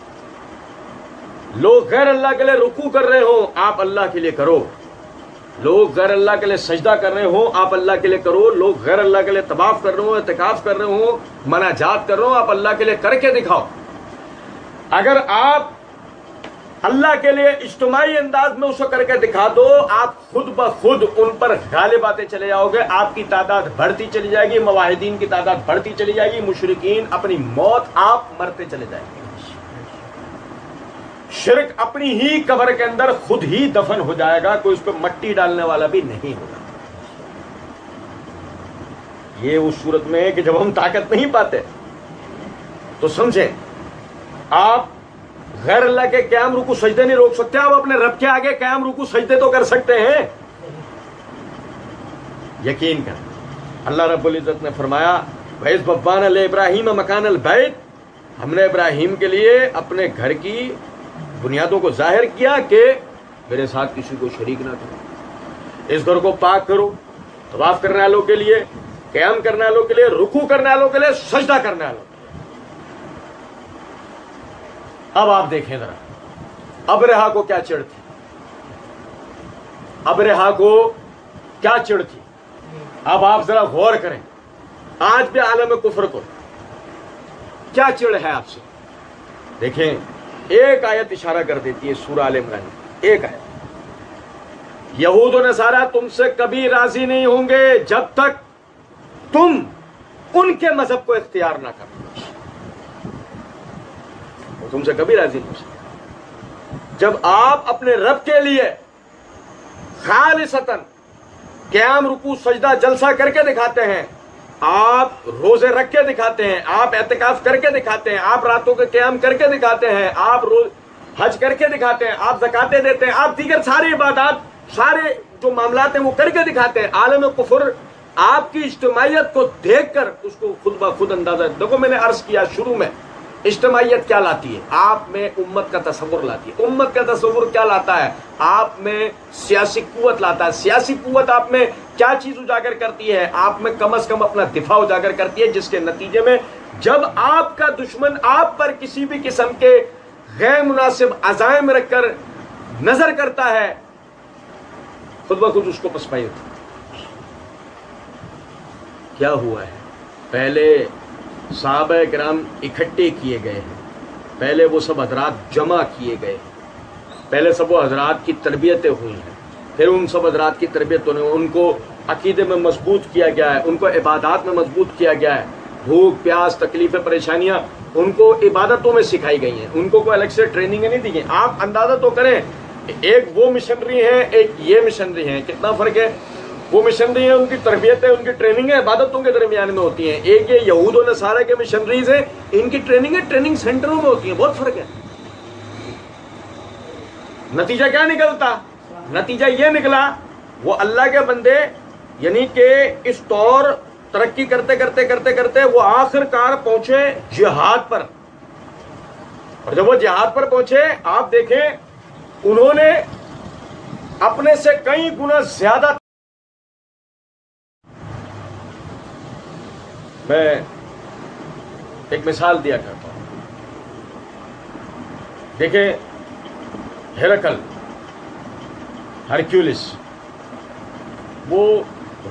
لوگ غیر اللہ کے لیے رکوع کر رہے ہوں، آپ اللہ کے لیے کرو. لوگ غیر اللہ کے لیے سجدہ کر رہے ہوں، آپ اللہ کے لیے کرو. لوگ غیر اللہ کے لیے طواف کر رہے ہوں، اعتکاف کر رہے ہوں، مناجات کر رہے ہوں، آپ اللہ کے لیے کر کے دکھاؤ. اگر آپ اللہ کے لیے اجتماعی انداز میں اسے کر کے دکھا دو، آپ خود بخود ان پر غالب آتے چلے جاؤ گے، آپ کی تعداد بڑھتی چلی جائے گی، موحدین کی تعداد بڑھتی چلی جائے گی، مشرکین اپنی موت آپ مرتے چلے جائیں گے، شرک اپنی ہی قبر کے اندر خود ہی دفن ہو جائے گا، کوئی اس پہ مٹی ڈالنے والا بھی نہیں ہوگا۔ یہ اس صورت میں ہے کہ جب ہم طاقت نہیں پاتے تو سمجھیں، آپ غیر اللہ کے قیام رکوع سجدے نہیں روک سکتے، آپ اپنے رب کے آگے قیام رکوع سجدے تو کر سکتے ہیں۔ یقین کر، اللہ رب العزت نے فرمایا وَإِذْ بَوَّأْنَا لِإِبْرَاهِيمَ مَكَانَ الْبَيْتِ، ہم نے ابراہیم کے لیے اپنے گھر کی بنیادوں کو ظاہر کیا کہ میرے ساتھ کسی کو شریک نہ کرو، اس گھر کو پاک کرو، طواف کرنے والوں کے لیے، قیام کرنے والوں کے لیے، رکوع کرنے والوں کے لیے، سجدہ کرنے والوں کے لیے۔ اب آپ دیکھیں ذرا ابرہہ کو کیا چڑ تھی، ابرہہ کو کیا چڑ تھی۔ اب آپ ذرا غور کریں، آج بھی عالم کفر کو کیا چڑ ہے آپ سے۔ دیکھیں ایک آیت اشارہ کر دیتی ہے سورہ آل عمران، ایک آیت، یہود و نصارہ تم سے کبھی راضی نہیں ہوں گے جب تک تم ان کے مذہب کو اختیار نہ کرو، وہ تم سے کبھی راضی نہیں ہو سکتے۔ جب آپ اپنے رب کے لیے خالصتاً قیام رکوع سجدہ جلسہ کر کے دکھاتے ہیں، آپ روزے رکھ کے دکھاتے ہیں، آپ اعتکاف کر کے دکھاتے ہیں، آپ راتوں کے قیام کر کے دکھاتے ہیں، آپ حج کر کے دکھاتے ہیں، آپ زکاتیں دیتے ہیں، آپ دیگر ساری عبادات، سارے جو معاملات ہیں وہ کر کے دکھاتے ہیں، عالم کفر آپ کی اجتماعیت کو دیکھ کر اس کو خود بخود اندازہ۔ دیکھو میں نے عرض کیا شروع میں، اجتماعیت کیا لاتی ہے؟ آپ میں امت کا تصور لاتی ہے۔ امت کا تصور کیا لاتا ہے؟ آپ میں سیاسی قوت لاتا ہے۔ سیاسی قوت آپ میں کیا چیز اجاگر کرتی ہے؟ آپ میں کم از کم اپنا دفاع اجاگر کرتی ہے، جس کے نتیجے میں جب آپ کا دشمن آپ پر کسی بھی قسم کے غیر مناسب عزائم رکھ کر نظر کرتا ہے، خود بخود اس کو پسپائی ہوتی ہے۔ کیا ہوا ہے؟ پہلے صحابہ کرام اکٹھے کیے گئے ہیں، پہلے وہ سب حضرات جمع کیے گئے ہیں، پہلے سب وہ حضرات کی تربیتیں ہوئی ہیں، پھر ان سب حضرات کی تربیتوں نے ان کو عقیدے میں مضبوط کیا گیا ہے، ان کو عبادات میں مضبوط کیا گیا ہے، بھوک پیاس تکلیفیں پریشانیاں ان کو عبادتوں میں سکھائی گئی ہیں، ان کو کوئی الگ سے ٹریننگ نہیں دی گئی۔ آپ اندازہ تو کریں، ایک وہ مشنری ہیں، ایک یہ مشنری ہیں، کتنا فرق ہے۔ وہ مشنری ہیں، ان کی تربیت ہے، ان کی ٹریننگ ہے عبادتوں کے درمیان میں ہوتی ہیں، ایک یہ یہود و نصارہ کے مشنریز ہیں، ان کی ٹریننگ ہے ٹریننگ سینٹروں میں ہوتی ہیں، بہت فرق ہے۔ نتیجہ کیا نکلتا؟ نتیجہ یہ نکلا وہ اللہ کے بندے یعنی کہ اس طور ترقی کرتے کرتے کرتے کرتے وہ آخر کار پہنچے جہاد پر، اور جب وہ جہاد پر پہنچے آپ دیکھیں انہوں نے اپنے سے کئی گنا زیادہ۔ میں ایک مثال دیا کرتا ہوں، دیکھیں ہرقل ہرکیولس، وہ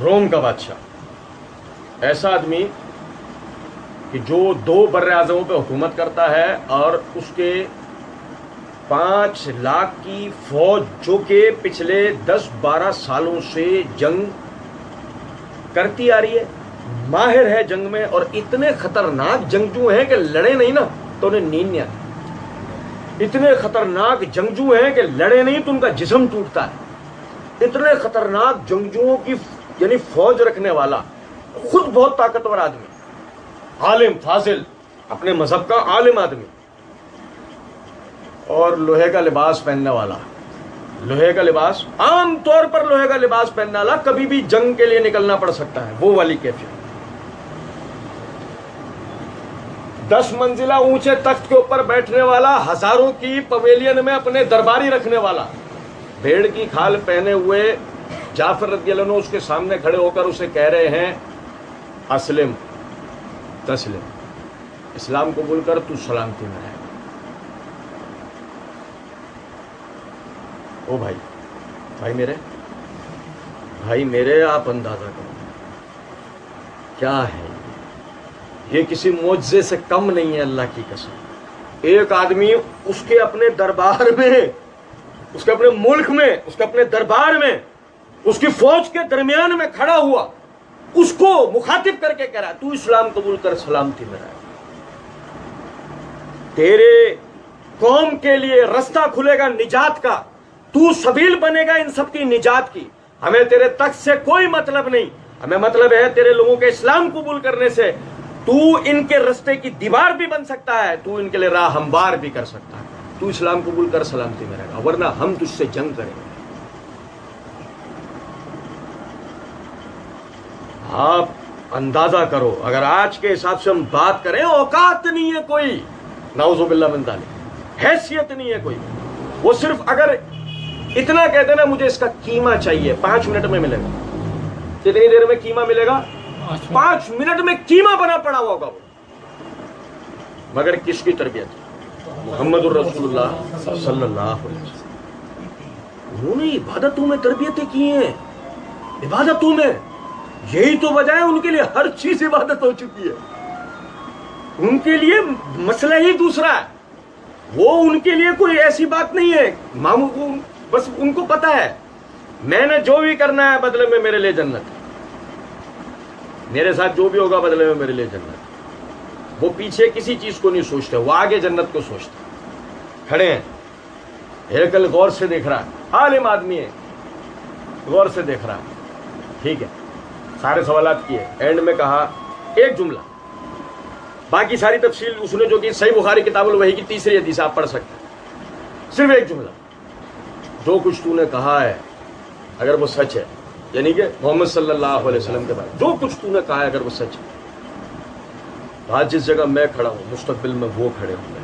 روم کا بادشاہ، ایسا آدمی کہ جو 2 بر اعظموں پہ حکومت کرتا ہے اور اس کے 5 لاکھ کی فوج جو کہ پچھلے 10-12 سالوں سے جنگ کرتی آ رہی ہے، ماہر ہے جنگ میں، اور اتنے خطرناک جنگجو ہیں کہ لڑے نہیں نا تو انہیں نیند نہیں آتی، اتنے خطرناک جنگجو ہیں کہ لڑے نہیں تو ان کا جسم ٹوٹتا ہے، اتنے خطرناک جنگجوؤں کی یعنی فوج رکھنے والا، خود بہت طاقتور آدمی، عالم فاضل، اپنے مذہب کا عالم آدمی، اور لوہے کا لباس پہننے والا، لوہے کا لباس، عام طور پر لوہے کا لباس پہننے والا، کبھی بھی جنگ کے لیے نکلنا پڑ سکتا ہے، وہ والی کیفیت، 10 منزلہ اونچے تخت کے اوپر بیٹھنے والا، ہزاروں کی پویلین میں اپنے درباری رکھنے والا، بھیڑ کی کھال پہنے ہوئے جعفر رضی اللہ عنہ اس کے سامنے کھڑے ہو کر اسے کہہ رہے ہیں اسلم تسلم، اسلام قبول کر تو سلامتی میں رہے۔ او بھائی میرے آپ اندازہ کرو کیا ہے یہ کسی معجزے سے کم نہیں ہے، اللہ کی قسم۔ ایک آدمی اس کے اپنے دربار میں، اس کے اپنے ملک میں، اس کے اپنے دربار میں، اس کی فوج کے درمیان میں کھڑا ہوا، اس کو مخاطب کر کے کہہ رہا تو اسلام قبول کر، سلامتی میں رہے، تیرے قوم کے لیے رستہ کھلے گا نجات کا، تو سبیل بنے گا ان سب کی نجات کی، ہمیں تیرے تخت سے کوئی مطلب نہیں، ہمیں مطلب ہے تیرے لوگوں کے اسلام قبول کرنے سے، تو ان کے رستے کی دیوار بھی بن سکتا ہے، تو ان کے لیے راہ ہموار بھی کر سکتا ہے، تو اسلام قبول کر، سلامتی میں رہے گا، ورنہ ہم تجھ سے جنگ کریں گے۔ آپ اندازہ کرو، اگر آج کے حساب سے ہم بات کریں، اوقات نہیں ہے کوئی، نعوذ باللہ من ذالک، حیثیت نہیں ہے کوئی، وہ صرف اگر اتنا کہہ دینا مجھے اس کا قیمہ چاہیے، 5 منٹ میں ملے گا، کتنی دیر میں قیمہ ملے گا؟ 5 منٹ میں قیمہ بنا پڑا ہوگا وہ، مگر کس کی تربیت؟ محمد الرسول اللہ صلی اللہ علیہ وسلم، انہوں نے عبادتوں میں تربیتیں کی ہیں، عبادتوں میں، یہی تو وجہ ہے ان کے لیے ہر چیز عبادت ہو چکی ہے، ان کے لیے مسئلہ ہی دوسرا ہے، وہ ان کے لیے کوئی ایسی بات نہیں ہے، بس ان کو پتا ہے میں نے جو بھی کرنا ہے بدلے میں میرے لیے جنت ہے، میرے ساتھ جو بھی ہوگا بدلے میں میرے لیے جنت، وہ پیچھے کسی چیز کو نہیں سوچتے، وہ آگے جنت کو سوچتے، کھڑے ہیں، ہرقل غور سے دیکھ رہا ہے، عالم آدمی ہے، غور سے دیکھ رہا ہے، ٹھیک ہے، سارے سوالات کیے، اینڈ میں کہا ایک جملہ، باقی ساری تفصیل اس نے جو کہ صحیح بخاری کتاب الوحی کی 3 حدیث آپ پڑھ سکتے ہیں، صرف ایک جملہ، جو کچھ تو نے کہا ہے اگر وہ سچ ہے، یعنی کہ محمد صلی اللہ علیہ وسلم کے بارے میں جو کچھ تو نے کہا ہے اگر وہ سچ ہے، آج جس جگہ میں کھڑا ہوں مستقبل میں وہ کھڑے ہوں گے،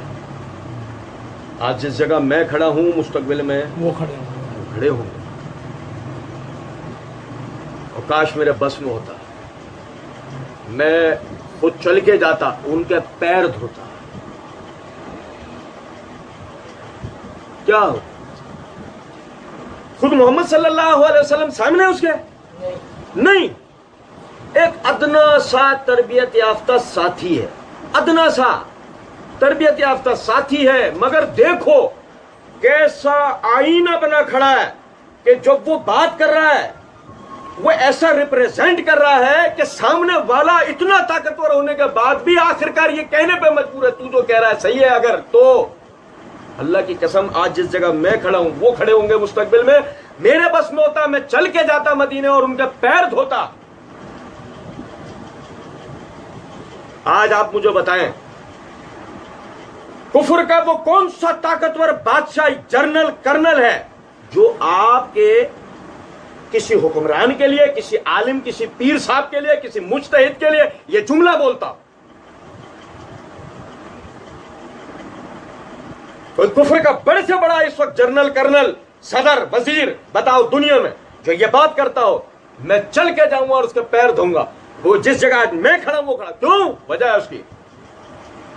آج جس جگہ میں کھڑا ہوں مستقبل میں وہ کھڑے ہوں گے، اور کاش میرے بس میں ہوتا، میں خود چل کے جاتا، ان کے پیر دھوتا، کیا ہو؟ خود محمد صلی اللہ علیہ وسلم سامنے اس کے نہیں، ایک ادنا سا تربیت یافتہ ساتھی ہے، ادنا سا تربیت یافتہ ساتھی ہے، مگر دیکھو کیسا آئینہ بنا کھڑا ہے کہ جب وہ بات کر رہا ہے وہ ایسا ریپریزنٹ کر رہا ہے کہ سامنے والا اتنا طاقتور ہونے کے بعد بھی آخرکار یہ کہنے پہ مجبور ہے تو جو کہہ رہا ہے صحیح ہے، اگر تو اللہ کی قسم آج جس جگہ میں کھڑا ہوں وہ کھڑے ہوں گے مستقبل میں، میرے بس میں ہوتا میں چل کے جاتا مدینے اور ان کے پیر دھوتا۔ آج آپ مجھے بتائیں کفر کا وہ کون سا طاقتور بادشاہ جنرل کرنل ہے جو آپ کے کسی حکمران کے لیے، کسی عالم، کسی پیر صاحب کے لیے، کسی مجتہد کے لیے یہ جملہ بولتا؟ کوئی کفر کا بڑے سے بڑا اس وقت جنرل، کرنل، صدر، وزیر بتاؤ دنیا میں جو یہ بات کرتا ہو میں چل کے جاؤں گا اور اس کے پیر دھوں گا، وہ جس جگہ آج میں کھڑا ہوں وہ کھڑا، کیوں؟ وجہ ہے اس کی،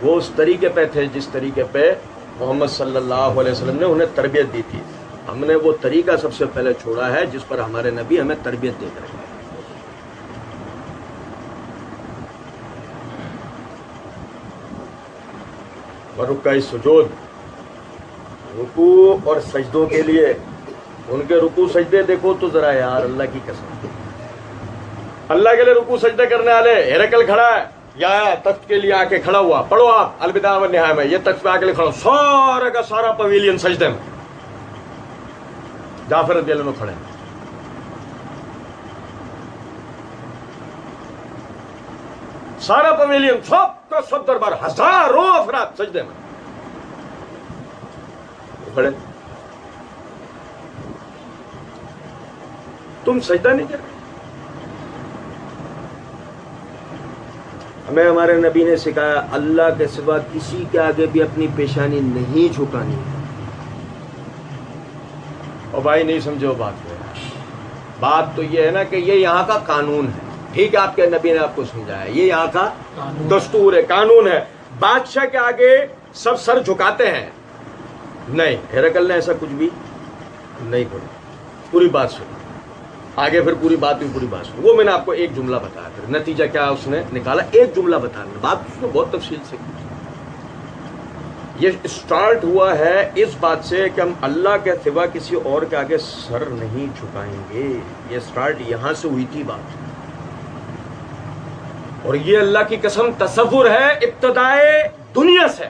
وہ اس طریقے پہ تھے جس طریقے پہ محمد صلی اللہ علیہ وسلم نے انہیں تربیت دی تھی۔ ہم نے وہ طریقہ سب سے پہلے چھوڑا ہے جس پر ہمارے نبی ہمیں تربیت دے کر گئے۔ ورکع سجود، رکوع اور سجدوں کے لیے ان کے رکوع سجدے دیکھو تو ذرا یار، اللہ کی قسم، اللہ کے لیے رکوع سجدے کرنے والے، ہرقل کھڑا ہے یا تخت کے لیے آ کے کھڑا ہوا، پڑھو آپ البدایہ والنہایہ میں، یہ تخت پہ آ کے کھڑا ہو، سارا کا سارا پویلین سجدے میں، جعفر رضی اللہ عنہ کھڑے ہیں، سارا پویلین سب کا سب دربار، ہزاروں افراد سجدے میں کھڑے، تم سجدہ نہیں کرتے؟ ہمیں ہمارے نبی نے سکھایا اللہ کے سوا کسی کے آگے بھی اپنی پیشانی نہیں جھکانی، اور بھائی نہیں سمجھو بات تو یہ ہے نا کہ یہ یہاں کا قانون ہے، ٹھیک ہے، آپ کے نبی نے آپ کو سمجھایا یہ یہاں کا دستور ہے، قانون ہے، بادشاہ کے آگے سب سر جھکاتے ہیں، نہیں، ہرقل نے ایسا کچھ بھی نہیں کرا، پوری بات سنو، آگے پھر پوری بات سنو، وہ میں نے آپ کو ایک جملہ بتایا، پھر نتیجہ کیا اس نے نکالا، ایک جملہ بتانا، بات اس نے بہت تفصیل سے کی، یہ اسٹارٹ ہوا ہے اس بات سے کہ ہم اللہ کے سوا کسی اور کے آگے سر نہیں جھکائیں گے. یہ اسٹارٹ یہاں سے ہوئی تھی بات. اور یہ اللہ کی قسم تصور ہے ابتدائے دنیا سے.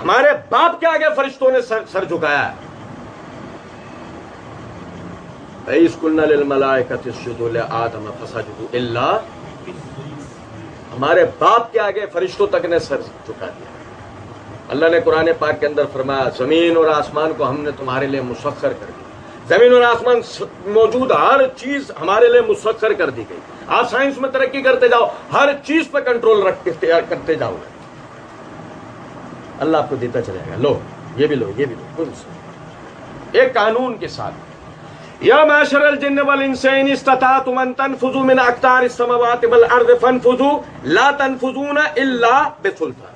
ہمارے باپ کے آگے فرشتوں نے سر جھکایا ہے. وَإِذْ قُلْنَا لِلْمَلَائِكَةِ اسْجُدُوا لِآدَمَ فَسَجَدُوا إِلَّا. ہمارے باپ کے آگے فرشتوں تک نے سر جھکا دیا. اللہ نے قرآن پاک کے اندر فرمایا زمین اور آسمان کو ہم نے تمہارے لیے مسخر کر دیا. زمین اور آسمان موجود ہر چیز ہمارے لیے مسخر کر دی گئی. آپ سائنس میں ترقی کرتے جاؤ, ہر چیز پہ کنٹرول کرتے جاؤ, اللہ آپ کو دیتا چلے گا. لو یہ بھی لو, یہ بھی لو. ایک قانون کے ساتھ, یا معاشر الجن والانس ان استطعتم ان تنفذوا من اقطار السماوات والارض فانفذوا لا تنفذون الا بسلطان.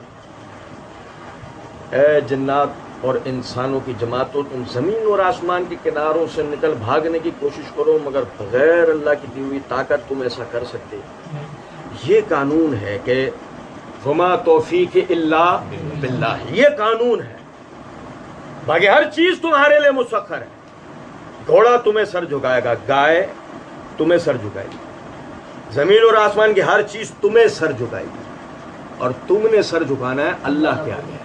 اے جنات اور انسانوں کی جماعتوں, تم زمین اور آسمان کے کناروں سے نکل بھاگنے کی کوشش کرو, مگر بغیر اللہ کی دی ہوئی طاقت تم ایسا کر سکتے. یہ قانون ہے کہ وما توفیق الا باللہ. یہ قانون ہے. باقی ہر چیز تمہارے لیے مسخر ہے. گھوڑا تمہیں سر جھکائے گا, گائے تمہیں سر جھکائے گی, زمین اور آسمان کی ہر چیز تمہیں سر جھکائے گی, اور تم نے سر جھکانا ہے اللہ کے آگے.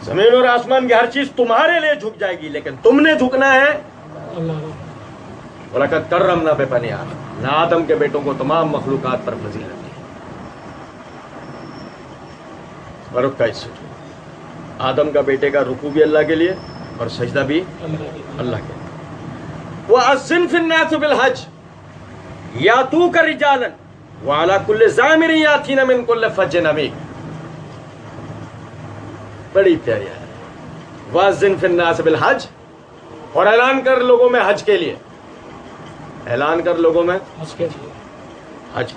زمین اور آسمان کی ہر چیز تمہارے لیے جھک جائے گی, لیکن تم نے جھکنا ہے اللہ. وَلَقَدْ كَرَّمْنَا بَنِي آدَمَ. نہ آدم کے بیٹوں کو تمام مخلوقات پر فضیلت دی. اور کا سجود, آدم کا بیٹے کا رکوع بھی اللہ کے لیے اور سجدہ بھی اللہ کے لیے. وَأَذِّنْ فِي النَّاسِ بِالْحَجِّ يَأْتُوكَ رِجَالًا وَعَلَىٰ كُلِّ ضَامِرٍ يَأْتِينَ مِنْ كُلِّ فَجٍّ عَمِيقٍ. بڑی پیاری ہے. وَأَذِّنْ فِي النَّاسِ بِالْحَجِّ, اور اعلان کر لوگوں میں حج کے لیے. اعلان کر لوگوں میں حج کے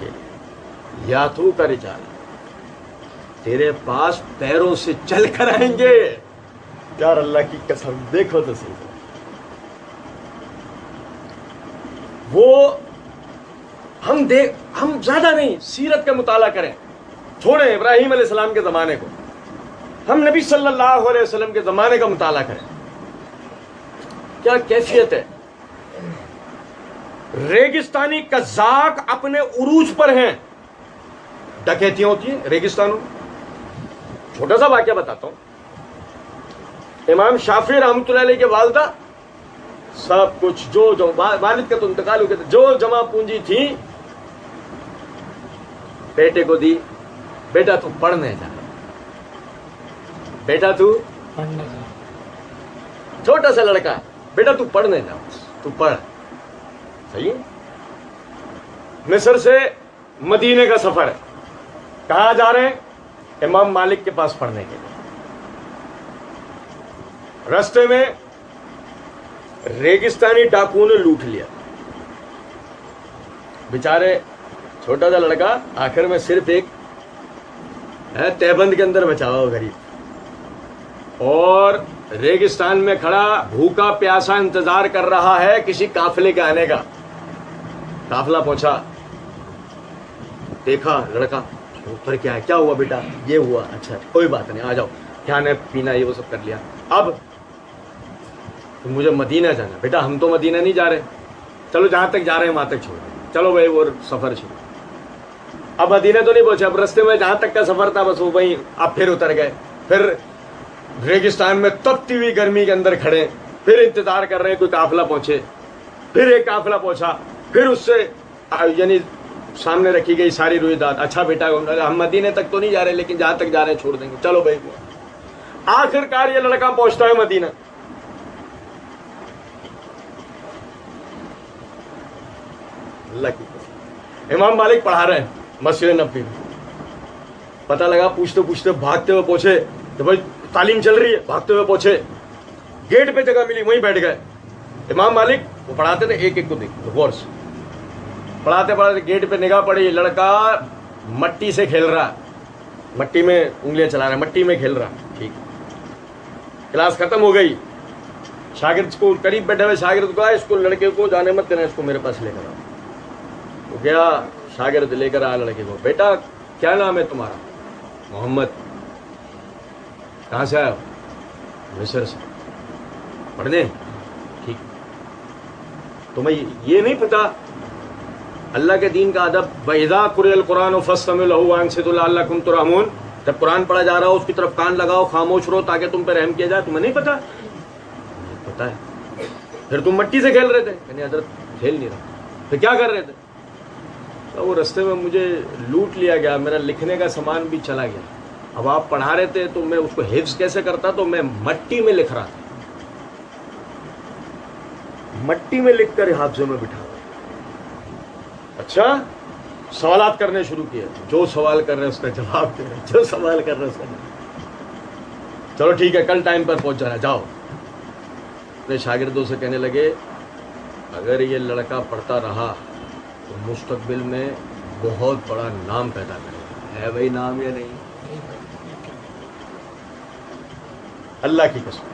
لیے. یاتوک رجال, تیرے پاس پیروں سے چل کر آئیں گے. یار اللہ کی قسم دیکھو تو صحیح. وہ ہم زیادہ نہیں سیرت کا مطالعہ کریں, چھوڑیں ابراہیم علیہ السلام کے زمانے کو, ہم نبی صلی اللہ علیہ وسلم کے زمانے کا مطالعہ کریں. کیا کیفیت ہے. ریگستانی قزاق اپنے عروج پر ہیں. ڈکیتیاں ہوتی ہیں ریگستانوں. چھوٹا سا واقعہ بتاتا ہوں. امام شافعی رحمۃ اللہ علیہ کے والدہ سب کچھ جو والد کا تو انتقال ہو گیا تھا, جو جمع پونجی تھی بیٹے کو دی. بیٹا تو پڑھنے جا, بیٹا تو پڑھنے جا. چھوٹا سا لڑکا, بیٹا تو پڑھنے جا, تو پڑھ. صحیح. مصر سے مدینے کا سفر ہے. کہاں جا رہے ہیں؟ امام مالک کے پاس پڑھنے کے لیے. رستے میں ریگستانی ڈاکوؤں نے لوٹ لیا. بیچارے چھوٹا سا لڑکا آخر میں صرف ایک تہبند کے اندر بچا ہوا غریب, اور ریگستان میں کھڑا بھوکا پیاسا انتظار کر رہا ہے کسی قافلے کے آنے کا. قافلہ پہنچا, دیکھا لڑکا اوپر, کیا ہے, کیا ہوا بیٹا؟ یہ ہوا. اچھا کوئی بات نہیں, آ جاؤ, کھانے پینا یہ وہ سب کر لیا. اب مجھے مدینہ جانا. بیٹا ہم تو مدینہ نہیں جا رہے, چلو جہاں تک جا رہے ہیں وہاں تک چھوڑ دیں. چلو بھائی وہ سفر چھوڑ. اب مدینہ تو نہیں پہنچے, اب رستے میں جہاں تک کا سفر تھا بس وہ وہیں. اب پھر اتر گئے, پھر ریگستان میں تپتی ہوئی گرمی کے اندر کھڑے, پھر انتظار کر رہے ہیں کوئی قافلہ پہنچے. پھر ایک قافلہ پہنچا, پھر اس سے یعنی سامنے رکھی گئی ساری رویداد. اچھا بیٹا ہم مدینے تک تو نہیں جا رہے, لیکن جہاں تک جا رہے ہیں چھوڑ دیں گے. چلو بھائی. آخر کار یہ لڑکا پہنچتا ہے مدینہ. اللہ کی قسم, امام مالک پڑھا رہے ہیں مسجد نبوی میں. پتہ لگا پوچھتے پوچھتے بھاگتے ہوئے پہنچے کہ بھائی تعلیم چل رہی ہے. بھاگتے ہوئے پہنچے, گیٹ پہ جگہ ملی, وہیں بیٹھ گئے. امام مالک وہ پڑھاتے تھے, ایک ایک کو دیکھ غور سے پڑھاتے پڑھاتے گیٹ پہ نگاہ پڑی, لڑکا مٹی سے کھیل رہا, مٹی میں انگلیاں چلا رہا ہے, مٹی میں کھیل رہا. ٹھیک, کلاس ختم ہو گئی. شاگرد کو قریب بیٹھے ہوئے شاگرد کو, اس کو لڑکے کو جانے مت دینا, اس کو میرے پاس لے کر آؤ. وہ گیا, شاگرد لے کر آیا لڑکے کو. بیٹا کیا نام ہے تمہارا؟ محمد کہاں سے آئے ہو؟ مصر سے. پڑھ دیں؟ ٹھیک. تمہیں یہ نہیں پتا اللہ کے دین کا ادب؟ وَإِذَا قُرِئَ الْقُرْآنُ فَاسْتَمِعُوا لَهُ وَأَنصِتُوا لَعَلَّكُمْ تُرْحَمُونَ. جب قرآن پڑھا جا رہا ہو اس کی طرف کان لگاؤ، خاموش رہو تاکہ تم پہ رحم کیا جائے. تمہیں نہیں پتا؟ پتا ہے. پھر تم مٹی سے کھیل رہے تھے. یعنی حضرت کھیل نہیں رہا. پھر کیا کر رہے تھے؟ تو وہ رستے میں مجھے لوٹ لیا گیا، میرا لکھنے کا سامان بھی چلا گیا. اب آپ پڑھا رہے تھے تو میں اس کو حفظ کیسے کرتا؟ تو میں مٹی میں لکھ رہا تھا، مٹی میں لکھ کر حافظے میں بٹھا. اچھا سوالات کرنے شروع کیے. جو سوال کر رہے ہیں اس کا جواب دے رہے، جو سوال کر رہے ہیں اس کا جواب. چلو ٹھیک ہے، کل ٹائم پر پہنچ جانا. جاؤ. اپنے شاگردوں سے کہنے لگے اگر یہ لڑکا پڑھتا رہا تو مستقبل میں بہت بڑا نام پیدا کرے گا. ہے بھائی نام یا نہیں؟ اللہ کی قسم.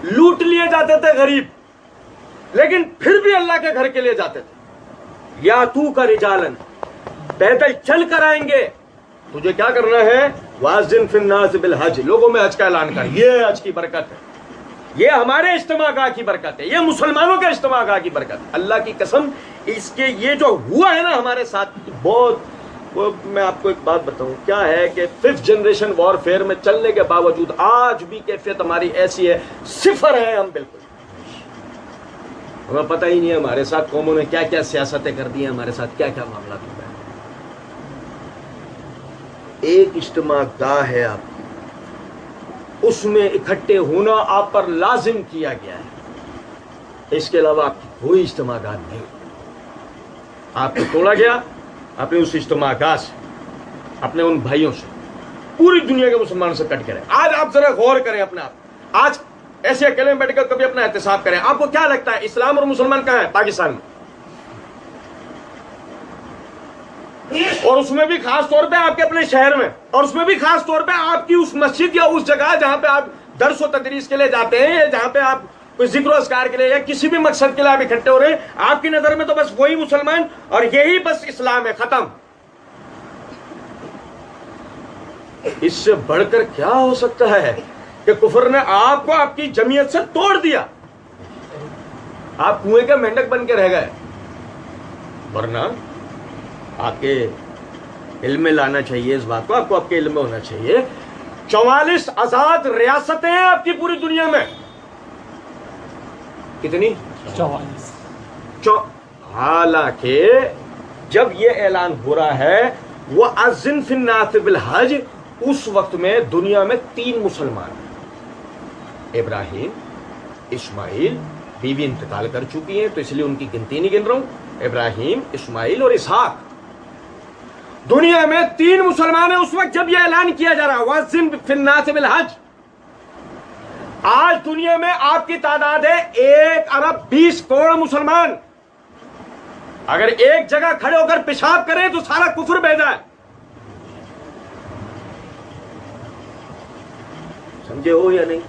لوٹ لیے جاتے تھے غریب، لیکن پھر بھی اللہ کے گھر کے لیے جاتے تھے. یا تو کا رجالن، پیدل چل کر آئیں گے. تجھے کیا کرنا ہے؟ واذن فی الناس بالحج، لوگوں میں حج کا اعلان کر. یہ حج کی برکت ہے، یہ ہمارے اجتماع گاہ کی برکت ہے، یہ مسلمانوں کے اجتماع گاہ کی برکت ہے. اللہ کی قسم اس کے یہ جو ہوا ہے نا ہمارے ساتھ بہت. وہ میں آپ کو ایک بات بتاؤں کیا ہے کہ 5th جنریشن وار فیئر میں چلنے کے باوجود آج بھی کیفیت ہماری ایسی ہے، صفر ہے ہم. بالکل ہمیں پتہ ہی نہیں ہے ہمارے ساتھ قوموں نے کیا کیا سیاستیں کر دی ہیں، ہمارے ساتھ کیا کیا معاملات ہو رہے ہیں. ایک اجتماع گاہ ہے آپ، اس میں اکٹھے ہونا آپ پر لازم کیا گیا ہے. اس کے علاوہ آپ کی کوئی اجتماع گاہ نہیں. آپ کو توڑا گیا اپنے اس اجتماع گاہ سے، اپنے ان بھائیوں سے، پوری دنیا کے مسلمانوں سے کٹ کریں. آج آپ ذرا غور کریں اپنے آپ. آج ایسے اکیلے میں بیٹھ کر کبھی اپنا احتساب کریں. آپ کو کیا لگتا ہے اسلام اور مسلمان کہاں ہیں؟ پاکستان میں. اور اس میں بھی خاص طور پہ آپ کے اپنے شہر میں، اور اس میں بھی خاص طور پہ آپ کی اس مسجد یا اس جگہ جہاں پہ آپ درس و تدریس کے لیے جاتے ہیں، یا جہاں پہ آپ کوئی ذکر و اذکار کے لیے یا کسی بھی مقصد کے لیے آپ اکٹھے ہو رہے ہیں. آپ کی نظر میں تو بس وہی مسلمان اور یہی بس اسلام ہے، ختم. اس سے بڑھ کر کیا ہو سکتا ہے کہ کفر نے آپ کو آپ کی جمعیت سے توڑ دیا. آپ کنویں کے مینڈک بن کے رہ گئے. ورنہ آپ کے علم میں لانا چاہیے اس بات کو، آپ کو آپ کے علم میں ہونا چاہیے 44 آزاد ریاستیں ہیں آپ کی پوری دنیا میں. کتنی؟ 44. حالانکہ جب یہ اعلان ہو رہا ہے وَأَذِّن فِي النَّاسِ بِالْحَجِّ، اس وقت میں دنیا میں 3 مسلمان ہیں. ابراہیم، اسماعیل، بیوی انتقال کر چکی ہیں تو اس لیے ان کی گنتی نہیں گن رہا ہوں. ابراہیم، اسماعیل اور اسحاق. دنیا میں 3 مسلمان ہیں اس وقت جب یہ اعلان کیا جا رہا ہے وَأَذِّن فِي النَّاسِ بِالْحَجِّ. آج دنیا میں آپ کی تعداد ہے 1 ارب 20 کروڑ مسلمان. اگر ایک جگہ کھڑے ہو کر پیشاب کریں تو سارا کفر بھیجا ہے. سمجھے ہو یا نہیں؟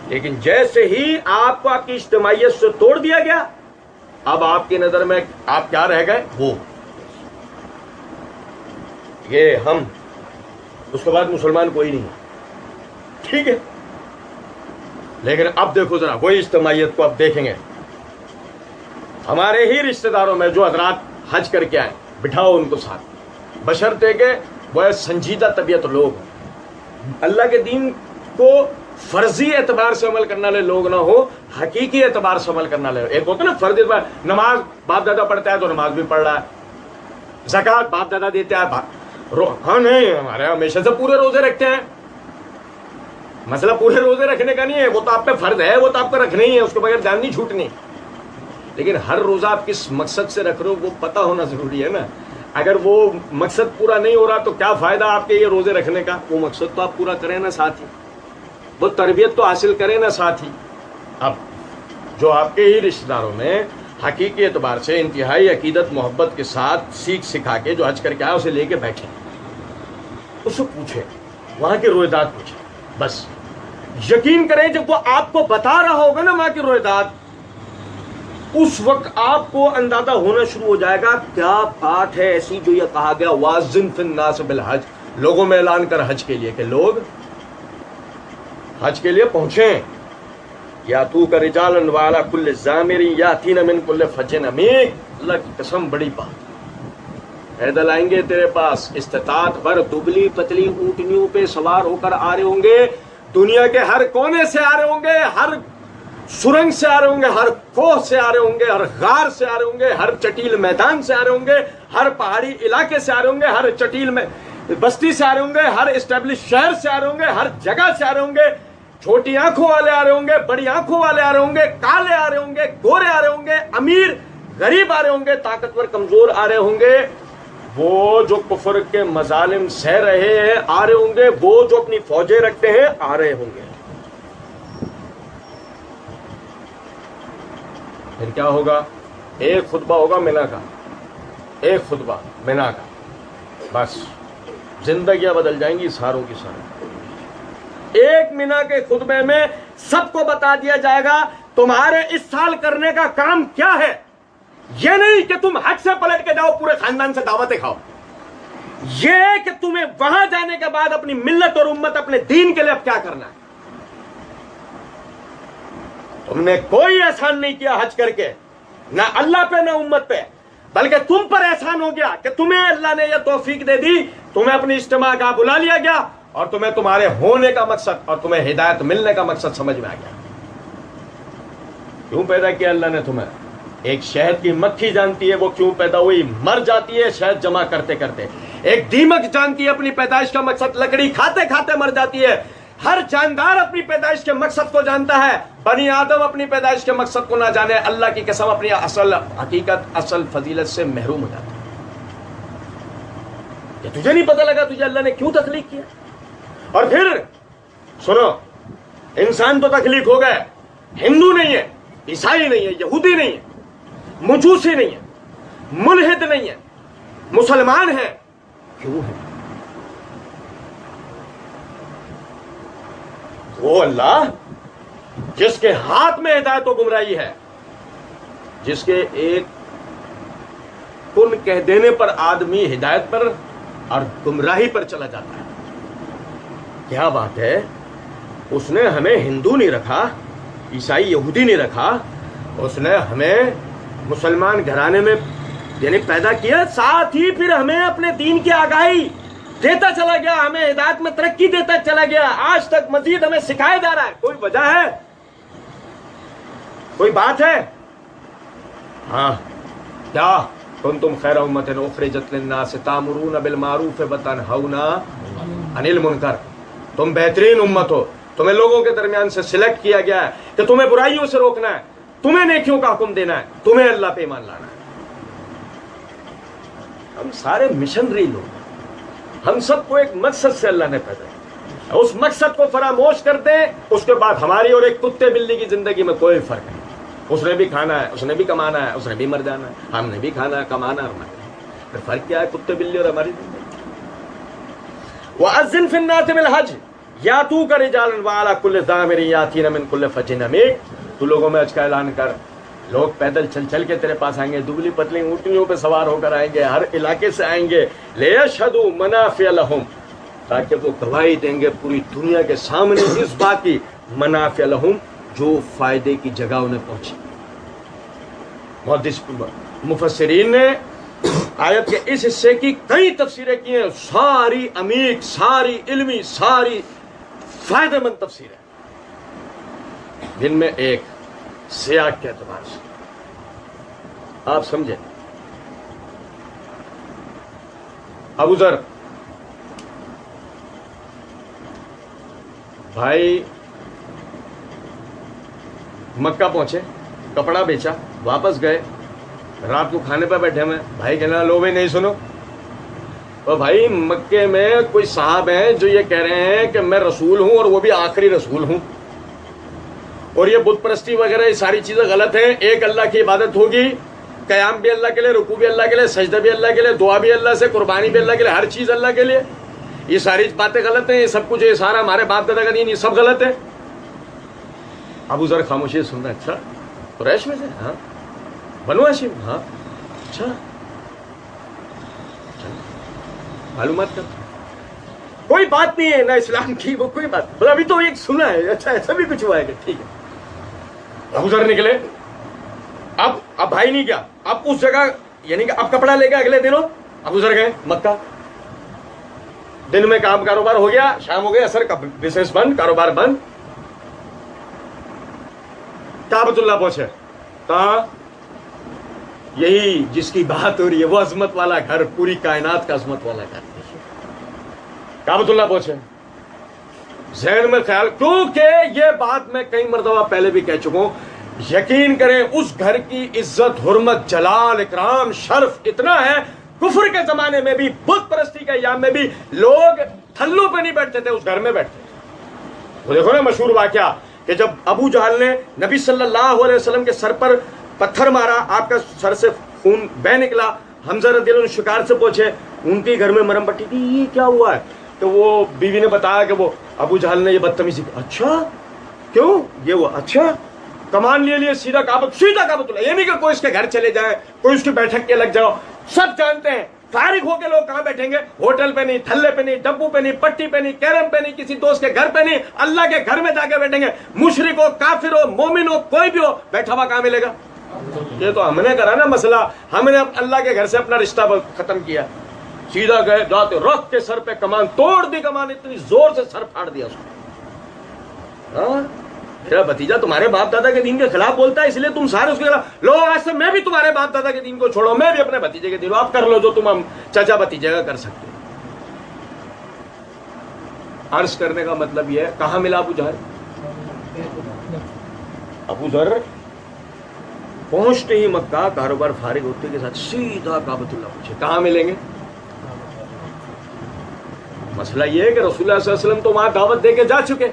لیکن جیسے ہی آپ کو آپ کی اجتماعیت سے توڑ دیا گیا، اب آپ کی نظر میں آپ کیا رہ گئے؟ وہ یہ ہم. اس کے بعد مسلمان کوئی نہیں. ٹھیک ہے، لیکن اب دیکھو ذرا وہی اجتماعیت کو اب دیکھیں گے. ہمارے ہی رشتہ داروں میں جو حضرات حج کر کے آئے، بٹھاؤ ان کو ساتھ، بشرطے کہ وہ سنجیدہ طبیعت لوگ، اللہ کے دین کو فرضی اعتبار سے عمل کرنے والے لوگ نہ ہو، حقیقی اعتبار سے عمل کرنے والے. ایک ہوتا ہے نا فرض اعتبار، نماز باپ دادا پڑھتا ہے تو نماز بھی پڑھ رہا ہے، زکوٰۃ باپ دادا دیتے ہیں. ہاں نہیں، ہمارے ہمیشہ سے پورے روزے رکھتے ہیں. مسئلہ پورے روزے رکھنے کا نہیں ہے، وہ تو آپ پہ فرض ہے، وہ تو آپ کو رکھنا ہی ہے، اس کے بغیر جان نہیں چھوٹنی. لیکن ہر روزہ آپ کس مقصد سے رکھ رہے ہو وہ پتہ ہونا ضروری ہے نا. اگر وہ مقصد پورا نہیں ہو رہا تو کیا فائدہ آپ کے یہ روزے رکھنے کا؟ وہ مقصد تو آپ پورا کریں نا ساتھ ہی، وہ تربیت تو حاصل کریں نا ساتھ ہی. اب جو آپ کے ہی رشتہ داروں میں حقیقی اعتبار سے انتہائی عقیدت محبت کے ساتھ سیکھ سکھا کے جو حج کر کے آئے اسے لے کے بیٹھے، اس سے پوچھیں، وہاں کے رویداد پوچھیں. بس یقین کریں جب وہ آپ کو بتا رہا ہوگا نا وہاں کی رویداد، اس وقت آپ کو اندازہ ہونا شروع ہو جائے گا کیا بات ہے ایسی جو یہ کہا گیا وَأَذِّن فِي النَّاسِ بِالْحَجِّ. لوگوں میں اعلان کر حج کے لیے کہ لوگ حج کے لیے پہنچیں. یا تو کا رجالن والا کل ضامری یاتین من کل فج عمیق. اللہ کی قسم بڑی بات. پیدل آئیں گے تیرے پاس استطاعت بھر دبلی پتلی اونٹنیوں پہ سوار ہو کر آ رہے ہوں گے. دنیا کے ہر کونے سے آ رہے ہوں گے, ہر سرنگ سے آ رہے ہوں گے, ہر کوہ سے آ رہے ہوں گے, ہر غار سے آ رہے ہوں گے, ہر چٹیل میدان سے آ رہے ہوں گے, ہر پہاڑی علاقے سے آ رہے ہوں گے, ہر چٹیل میں بستی سے آ رہے ہوں گے, ہر اسٹیبلش شہر سے آ رہے ہوں گے, ہر جگہ سے آ رہے ہوں گے. چھوٹی آنکھوں والے آ رہے ہوں گے, بڑی آنکھوں والے آ رہے ہوں گے, کالے آ رہے ہوں گے, گورے آ رہے ہوں گے, امیر غریب آ رہے ہوں گے, طاقتور کمزور آ رہے ہوں گے. وہ جو کفر کے مظالم سہ رہے ہیں آ رہے ہوں گے, وہ جو اپنی فوجیں رکھتے ہیں آ رہے ہوں گے. پھر کیا ہوگا؟ ایک خطبہ ہوگا منا کا, ایک خطبہ منا کا, بس زندگیاں بدل جائیں گی ساروں کی ساروں. ایک منا کے خطبے میں سب کو بتا دیا جائے گا تمہارے اس سال کرنے کا کام کیا ہے. یہ نہیں کہ تم حج سے پلٹ کے جاؤ پورے خاندان سے دعوتیں کھاؤ. یہ کہ تمہیں وہاں جانے کے بعد اپنی ملت اور امت اپنے دین کے لیے اب کیا کرنا ہے. تم نے کوئی احسان نہیں کیا حج کر کے, نہ اللہ پہ نہ امت پہ, بلکہ تم پر احسان ہو گیا کہ تمہیں اللہ نے یہ توفیق دے دی, تمہیں اپنی اجتماع کا بلا لیا گیا اور تمہیں تمہارے ہونے کا مقصد اور تمہیں ہدایت ملنے کا مقصد سمجھ میں آ گیا. کیوں پیدا کیا اللہ نے تمہیں؟ ایک شہد کی مکھی جانتی ہے وہ کیوں پیدا ہوئی, مر جاتی ہے شہد جمع کرتے کرتے. ایک دیمک جانتی ہے اپنی پیدائش کا مقصد, لکڑی کھاتے کھاتے مر جاتی ہے. ہر جاندار اپنی پیدائش کے مقصد کو جانتا ہے, بنی آدم اپنی پیدائش کے مقصد کو نہ جانے, اللہ کی قسم اپنی اصل حقیقت اصل فضیلت سے محروم ہو جاتا ہے. یہ تجھے نہیں پتہ لگا تجھے اللہ نے کیوں تخلیق کیا؟ اور پھر سنو, انسان تو تخلیق ہو گئے, ہندو نہیں ہے, عیسائی نہیں ہے, یہودی نہیں ہے, مجوسی نہیں ہے, ملحد نہیں ہے, مسلمان ہے. کیوں ہے؟ وہ اللہ جس کے ہاتھ میں ہدایت و گمراہی ہے, جس کے ایک کن کہہ دینے پر آدمی ہدایت پر اور گمراہی پر چلا جاتا ہے. کیا بات ہے, اس نے ہمیں ہندو نہیں رکھا, عیسائی یہودی نہیں رکھا, اس نے ہمیں مسلمان گھرانے میں یعنی پیدا کیا, ساتھ ہی پھر ہمیں اپنے دین کی آگاہی دیتا چلا گیا, ہمیں ہدایت میں ترقی دیتا چلا گیا, آج تک مزید ہمیں سکھایا جا رہا ہے. کوئی وجہ ہے؟ کوئی بات ہے؟ ہاں, کیا کنتم خیر امۃ اخرجت للناس تأمرون بالمعروف وتنہون عن المنکر. تم بہترین امت ہو, تمہیں لوگوں کے درمیان سے سلیکٹ کیا گیا ہے کہ تمہیں برائیوں سے روکنا ہے, تمہیں نیکیوں کا حکم دینا ہے, تمہیں اللہ پہ ایمان لانا ہے. ہم سارے مشنری لوگ ہیں, ہم سب کو ایک مقصد سے اللہ نے پیدا کیا, اس مقصد کو فراموش کر دیں, اس کے بعد ہماری اور ایک کتے بلی کی زندگی میں کوئی فرق نہیں. اس نے بھی کھانا ہے, اس نے بھی کمانا ہے, اس نے بھی مر جانا ہے, ہم نے بھی کھانا ہے, کمانا اور مرنا ہے. پھر فرق کیا ہے کتے بلی اور ہماری زندگی؟ وَأَذِّن فِي النَّاسِ بِالْحَجِّ يَأْتُوكَ رِجَالًا وَعَلَىٰ كُلِّ ضَامِرٍ يَأْتِينَ مِن كُلِّ فَجٍّ عَمِيقٍ. تو لوگوں میں حج کا اعلان کر, لوگ پیدل چل چل کے تیرے پاس آئیں گے, دبلی پتلی اونٹنیوں پہ سوار ہو کر آئیں گے, ہر علاقے سے آئیں گے. لِيَشْهَدُوا مَنَافِعَ لَهُمْ, تاکہ وہ گواہی دیں گے پوری دنیا کے سامنے اس بات کی, منافع لہم, جو فائدے کی جگہ انہیں پہنچی. مفسرین نے آیت کے اس حصے کی کئی تفسیریں کی ہیں, ساری عمیق, ساری علمی, ساری فائدہ مند تفسیریں, جن میں ایک سیاق کے اعتبار سے آپ سمجھیں. ابو ذر بھائی مکہ پہنچے, کپڑا بیچا, واپس گئے, رات کو کھانے پہ بیٹھے ہوئے, بھائی کہنا لو بھائی نہیں سنو. اور بھائی مکے میں کوئی صاحب ہیں جو یہ کہہ رہے ہیں کہ میں رسول ہوں اور وہ بھی آخری رسول ہوں, اور یہ بت پرستی وغیرہ یہ ساری چیزیں غلط ہیں. ایک اللہ کی عبادت ہوگی, قیام بھی اللہ کے لیے, رکوع بھی اللہ کے لیے, سجدہ بھی اللہ کے لیے, دعا بھی اللہ سے, قربانی بھی اللہ کے لیے, ہر چیز اللہ کے لیے. یہ ساری باتیں غلط ہیں, یہ سب کچھ, یہ سارا ہمارے باپ دادا کا دین, یہ سب غلط ہے. ابو ذر خاموشی سن رہے, اچھا قریش میں سے, ہاں بنو ہاشم, ہاں اچھا معلومات کر. کوئی بات نہیں ہے نہ اسلام کی، وہ کوئی بات بولا ابھی تو ایک سنا ہے، اچھا ایسا بھی کچھ ہوا ہے کہ ٹھیک ہے۔ ابو ذر نکلے، اب بھائی نہیں کیا، اب اس جگہ یعنی کہ اب کپڑا لے کے اگلے دنوں ابو ذر گئے مکہ، دن میں کام کاروبار ہو گیا، شام ہو گیا، اثر کا بزنس بند، کاروبار بند، کعبۃ اللہ پہنچے، کہاں؟ یہی جس کی بات ہو رہی ہے، وہ عظمت والا گھر، پوری کائنات کا عظمت والا گھر، کعبۃ اللہ پہنچے۔ ذہن میں خیال، کیونکہ یہ بات میں کئی مرتبہ پہلے بھی کہہ چکا ہوں، یقین کریں اس گھر کی عزت، حرمت، جلال، اکرام، شرف اتنا ہے، کفر کے زمانے میں بھی، بت پرستی کے ایام میں بھی لوگ تھلوں پہ نہیں بیٹھتے تھے، اس گھر میں بیٹھتے تھے۔ وہ دیکھو نا مشہور واقعہ کہ جب ابو جہل نے نبی صلی اللہ علیہ وسلم کے سر پر پتھر مارا، آپ کا سر سے خون بہ نکلا، حمزہ رضی اللہ عنہ شکار سے پہنچے، ان کے گھر میں مرم پٹی تھی، یہ کیا ہوا ہے؟ تو وہ بیوی نے بتایا کہ وہ ابو جہل نے یہ بدتمیزی کی۔ اچھا کیوں یہ ہوا؟ اچھا کمان لیے سیدھا کعبۃ اللہ، یہ نہیں کہ کوئی اس کے گھر چلے جائیں، کوئی اس کی بیٹھک کے لگ جاؤ، سب جانتے ہیں فارغ ہو کے لوگ کہاں بیٹھیں گے؟ ہوٹل پہ نہیں، تھلے پہ نہیں، ڈبو پہ نہیں، پٹی پہ نہیں، کیرم پہ نہیں، کسی دوست کے گھر پہ نہیں، اللہ کے گھر میں جا کے بیٹھیں گے۔ مشرک ہو، کافر ہو، مومن ہو، کوئی بھی ہو، بیٹھا ہوا کہاں ملے گا؟ یہ تو ہم نے کرا نا مسئلہ، ہم نے اللہ کے گھر سے اپنا رشتہ ختم کیا، سیدھا گئے، جاتے رخ کے سر پہ کمان توڑ دی، کمان اتنی زور سے سر پھاڑ دیا اس کو۔ میرا بھتیجا تمہارے باپ دادا کے دین کے خلاف بولتا ہے، اس لیے تم سارے اس کے خلاف، لو آج سے میں بھی تمہارے باپ دادا کے دین کو چھوڑو، میں بھی اپنے بھتیجے کے دین، آپ کر لو جو تم ہم چچا بھتیجے کا کر سکتے۔ عرض کرنے کا مطلب یہ ہے، کہاں ملا ابو جہل؟ ابو ذر پہنچتے ہی مکہ، کاروبار فارغ ہوتے کے ساتھ سیدھا کعبۃ اللہ پہنچے۔ کہاں ملیں گے؟ مسئلہ یہ ہے کہ رسول اللہ صلی اللہ علیہ وسلم تو وہاں دعوت دے کے جا چکے،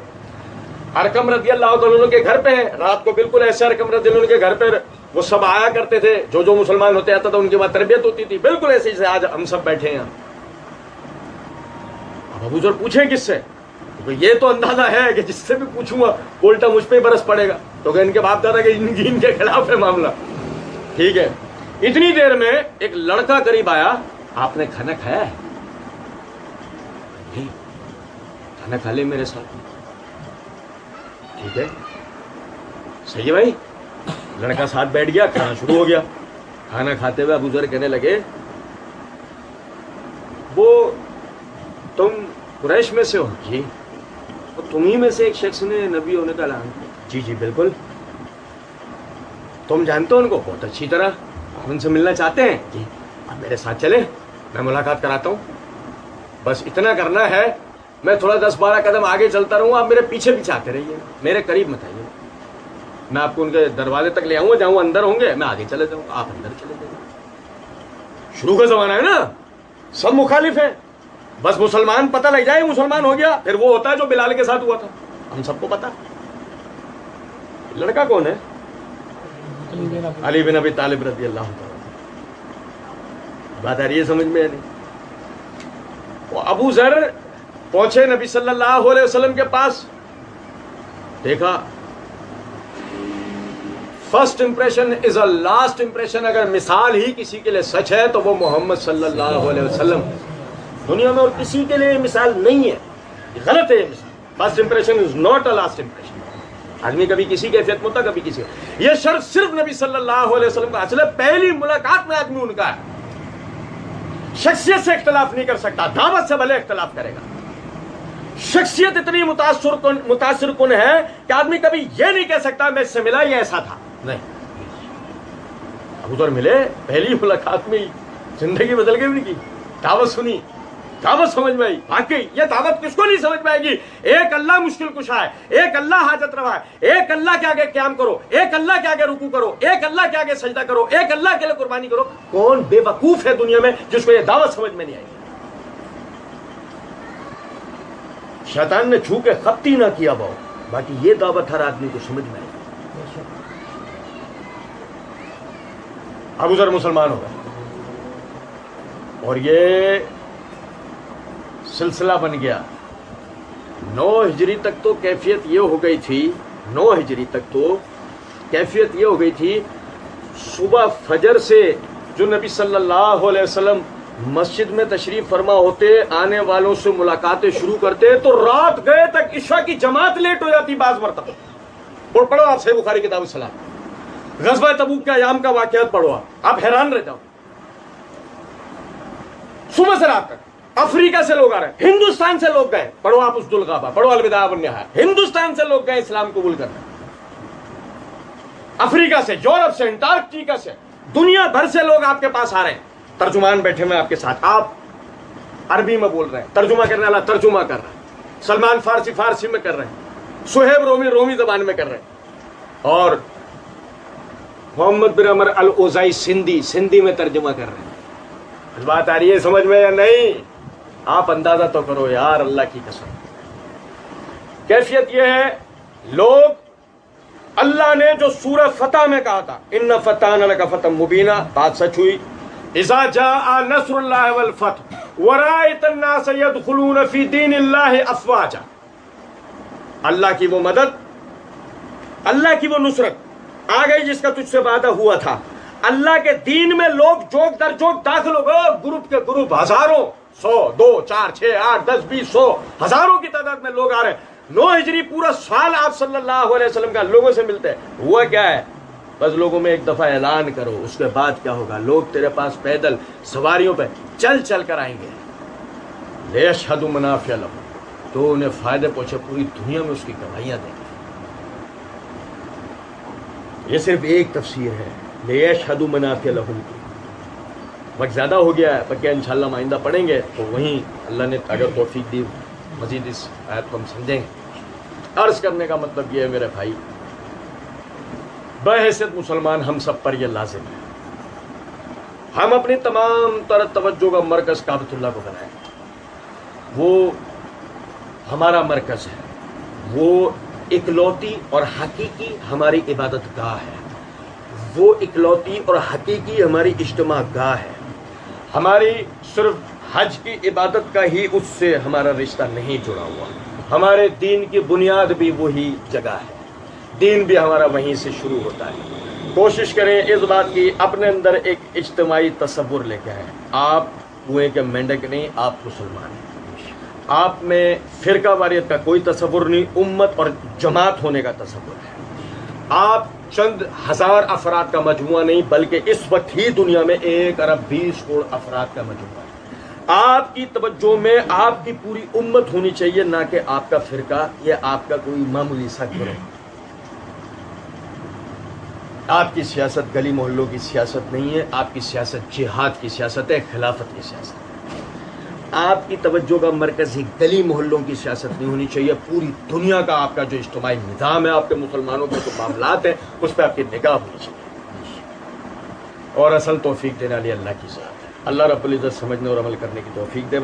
ارقم رضی اللہ تعالیٰ عنہ کے گھر پہ ہیں، رات کو بالکل ایسے ارقم رضی اللہ عنہ کے گھر پہ وہ سب آیا کرتے تھے، جو مسلمان ہوتے آتا تھا ان کے بعد تربیت ہوتی تھی، بالکل ایسے جیسے آج ہم سب بیٹھے ہیں۔ اب ابو ذر پوچھیں کس سے؟ یہ تو اندازہ ہے کہ جس سے بھی پوچھوں گا الٹا مجھ پہ ہی برس پڑے گا، تو کہ ان کے باپ دادا کے دین کے خلاف ہے معاملہ۔ ٹھیک ہے، اتنی دیر میں ایک لڑکا قریب آیا، آپ نے کھانا کھایا ہے؟ کھانا کھا لے میرے ساتھ۔ ٹھیک ہے، صحیح ہے بھائی۔ لڑکا ساتھ بیٹھ گیا، کھانا شروع ہو گیا۔ کھانا کھاتے ہوئے ابو ذر کہنے لگے، وہ تم قریش میں سے ہو؟ جی۔ تم ہی میں سے ایک شخص نے نبی ہونے کا اعلان کیا؟ جی جی بالکل۔ تم جانتے ہو ان کو؟ بہت اچھی طرح۔ آپ ان سے ملنا چاہتے ہیں؟ جی۔ آپ میرے ساتھ چلیں، میں ملاقات کراتا ہوں۔ بس اتنا کرنا ہے، میں تھوڑا 10-12 قدم آگے چلتا رہوں، آپ میرے پیچھے پیچھے آتے رہیے، میرے قریب مت آئیے۔ میں آپ کو ان کے دروازے تک لے آؤں گا، جہاں وہ اندر ہوں گے میں آگے چلے جاؤں گا، آپ اندر چلے جائیں۔ شروع کا زمانہ ہے نا، سب مخالف ہیں، بس مسلمان پتہ لگ جائے مسلمان ہو گیا، پھر وہ ہوتا ہے جو بلال کے ساتھ ہوا تھا، ہم سب کو پتا۔ لڑکا کون ہے؟ علی بن ابی طالب رضی اللہ عنہ۔ بات آ رہی ہے سمجھ میں؟ نہیں؟ وہ ابو ذر پہنچے نبی صلی اللہ علیہ وسلم کے پاس، دیکھا first impression is a last impression. اگر مثال ہی کسی کے لیے سچ ہے تو وہ محمد صلی اللہ علیہ وسلم، دنیا میں اور کسی کے لیے مثال نہیں ہے، یہ غلط ہے یہ مثال۔ First impression is not a last impression. آدمی کبھی کسی کی حیثیت میں ہوتا، کبھی کسی کا۔ یہ شرف صرف نبی صلی اللہ علیہ وسلم کا حاصل ہے، پہلی ملاقات میں آدمی ان کا ہے، شخصیت سے اختلاف نہیں کر سکتا، دعوت سے بھلے اختلاف کرے گا۔ شخصیت اتنی متاثر کن ہے کہ آدمی کبھی یہ نہیں کہہ سکتا میں اس سے ملا یہ ایسا تھا، نہیں۔ ابو ذر ملے، پہلی ملاقات میں زندگی بدل گئی ان کی، دعوت سنی، دعوت سمجھ میں آئی۔ واقعی یہ دعوت کس کو نہیں سمجھ میں آئے گی؟ ایک اللہ مشکل کشا ہے، ایک اللہ حاجت روا ہے، ایک اللہ کے آگے قیام کرو، ایک اللہ کے آگے رکوع کرو، ایک اللہ کے آگے سجدہ کرو، ایک اللہ کے لیے قربانی کرو۔ کون بے وقوف ہے دنیا میں جس کو یہ دعوت سمجھ میں نہیں آئی؟ شیطان نے چھو کے خپتی نہ کیا باؤ، باقی یہ دعوت ہر آدمی کو سمجھ میں آئی۔ ابو ذر مسلمان ہو گئے اور یہ سلسلہ بن گیا۔ 9 ہجری تک تو کیفیت یہ ہو گئی تھی، 9 ہجری تک تو کیفیت یہ ہو گئی تھی، صبح فجر سے جو نبی صلی اللہ علیہ وسلم مسجد میں تشریف فرما ہوتے, آنے والوں سے ملاقاتیں شروع کرتے تو رات گئے تک عشاء کی جماعت لیٹ ہو جاتی بعض مرتبہ. اور پڑھو آپ صحیح بخاری کتاب الصلاۃ, غزوہ تبوک کے ایام کا واقعات پڑھو, آپ حیران رہ جاؤ. صبح سے رات تک افریقہ سے لوگ آ رہے ہیں, ہندوستان سے لوگ گئے, پڑھو آپ اس الغابہ, پڑھو الوداع والنہایہ, ہندوستان سے لوگ گئے اسلام قبول کرنے, افریقہ سے, یورپ سے, انٹارکٹیکا سے, دنیا بھر سے لوگ آپ کے پاس آ رہے ہیں. ترجمان بیٹھے ہوئے آپ کے ساتھ, آپ عربی میں بول رہے ہیں, ترجمہ کرنے والا ترجمہ کر رہا ہے, سلمان فارسی فارسی میں کر رہے ہیں, سہیب رومی رومی زبان میں کر رہے ہیں, اور محمد بن عمر الاوزائی سندھی میں ترجمہ کر رہے ہیں. بات آ رہی ہے سمجھ میں یا نہیں؟ آپ اندازہ تو کرو یار, اللہ کی قسم. کیفیت یہ ہے, لوگ اللہ نے جو سورہ فتح میں کہا تھا ان فتحنا لک فتحا مبینا, بات سچ ہوئی. اذا جاء نصر اللہ والفتح ورأیت الناس يدخلون فی دین اللہ افواجا, اللہ کی وہ مدد, اللہ کی وہ نصرت آ گئی جس کا تجھ سے وعدہ ہوا تھا. اللہ کے دین میں لوگ جوک در جوک داخل ہو گئے, گروپ کے گروپ, ہزاروں, 100, 2, 4, 6, 8, 10, 20, 100, ہزاروں کی تعداد میں لوگ آ رہے ہیں. 9 ہجری پورا سال آپ صلی اللہ علیہ وسلم کا لوگوں سے ملتے ہیں. ہوا کیا ہے, بس لوگوں میں ایک دفعہ اعلان کرو, اس کے بعد کیا ہوگا, لوگ تیرے پاس پیدل سواریوں پہ چل چل کر آئیں گے. لیشہدوا منافع لہم, تو انہیں فائدے پہنچے, پوری دنیا میں اس کی گواہیاں دیں گے. یہ صرف ایک تفسیر ہے لیشہدوا منافع لہم کی. وقت زیادہ ہو گیا ہے, بلکہ انشاءاللہ آئندہ پڑھیں گے تو وہیں اللہ نے اگر توفیق دی مزید اس آیت کو ہم سمجھیں گے. عرض کرنے کا مطلب یہ ہے میرے بھائی, بحیثیت مسلمان ہم سب پر یہ لازم ہے, ہم اپنی تمام تر توجہ کا مرکز کعبۃ اللہ کو بنائیں. وہ ہمارا مرکز ہے, وہ اکلوتی اور حقیقی ہماری عبادت گاہ ہے, وہ اکلوتی اور حقیقی ہماری اجتماع گاہ ہے. ہماری صرف حج کی عبادت کا ہی اس سے ہمارا رشتہ نہیں جڑا ہوا, ہمارے دین کی بنیاد بھی وہی جگہ ہے, دین بھی ہمارا وہیں سے شروع ہوتا ہے. کوشش کریں اس بات کی اپنے اندر ایک اجتماعی تصور لے کے آئیں. آپ کنویں کے مینڈک نہیں, آپ مسلمان ہیں. آپ میں فرقہ واریت کا کوئی تصور نہیں, امت اور جماعت ہونے کا تصور ہے. آپ چند ہزار افراد کا مجموعہ نہیں, بلکہ اس وقت ہی دنیا میں 1 ارب 20 کروڑ افراد کا مجموعہ ہے. آپ کی توجہ میں آپ کی پوری امت ہونی چاہیے, نہ کہ آپ کا فرقہ یا آپ کا کوئی معمولی سا گروہ. آپ کی سیاست گلی محلوں کی سیاست نہیں ہے, آپ کی سیاست جہاد کی سیاست ہے, خلافت کی سیاست ہے. آپ کی توجہ کا مرکز ہی گلی محلوں کی سیاست نہیں ہونی چاہیے, پوری دنیا کا آپ کا جو اجتماعی نظام ہے, آپ کے مسلمانوں کے جو معاملات ہیں, اس پہ آپ کی نگاہ ہونی چاہیے. اور اصل توفیق دینے والی اللہ کی ذات ہے. اللہ رب العزت سمجھنے اور عمل کرنے کی توفیق دے.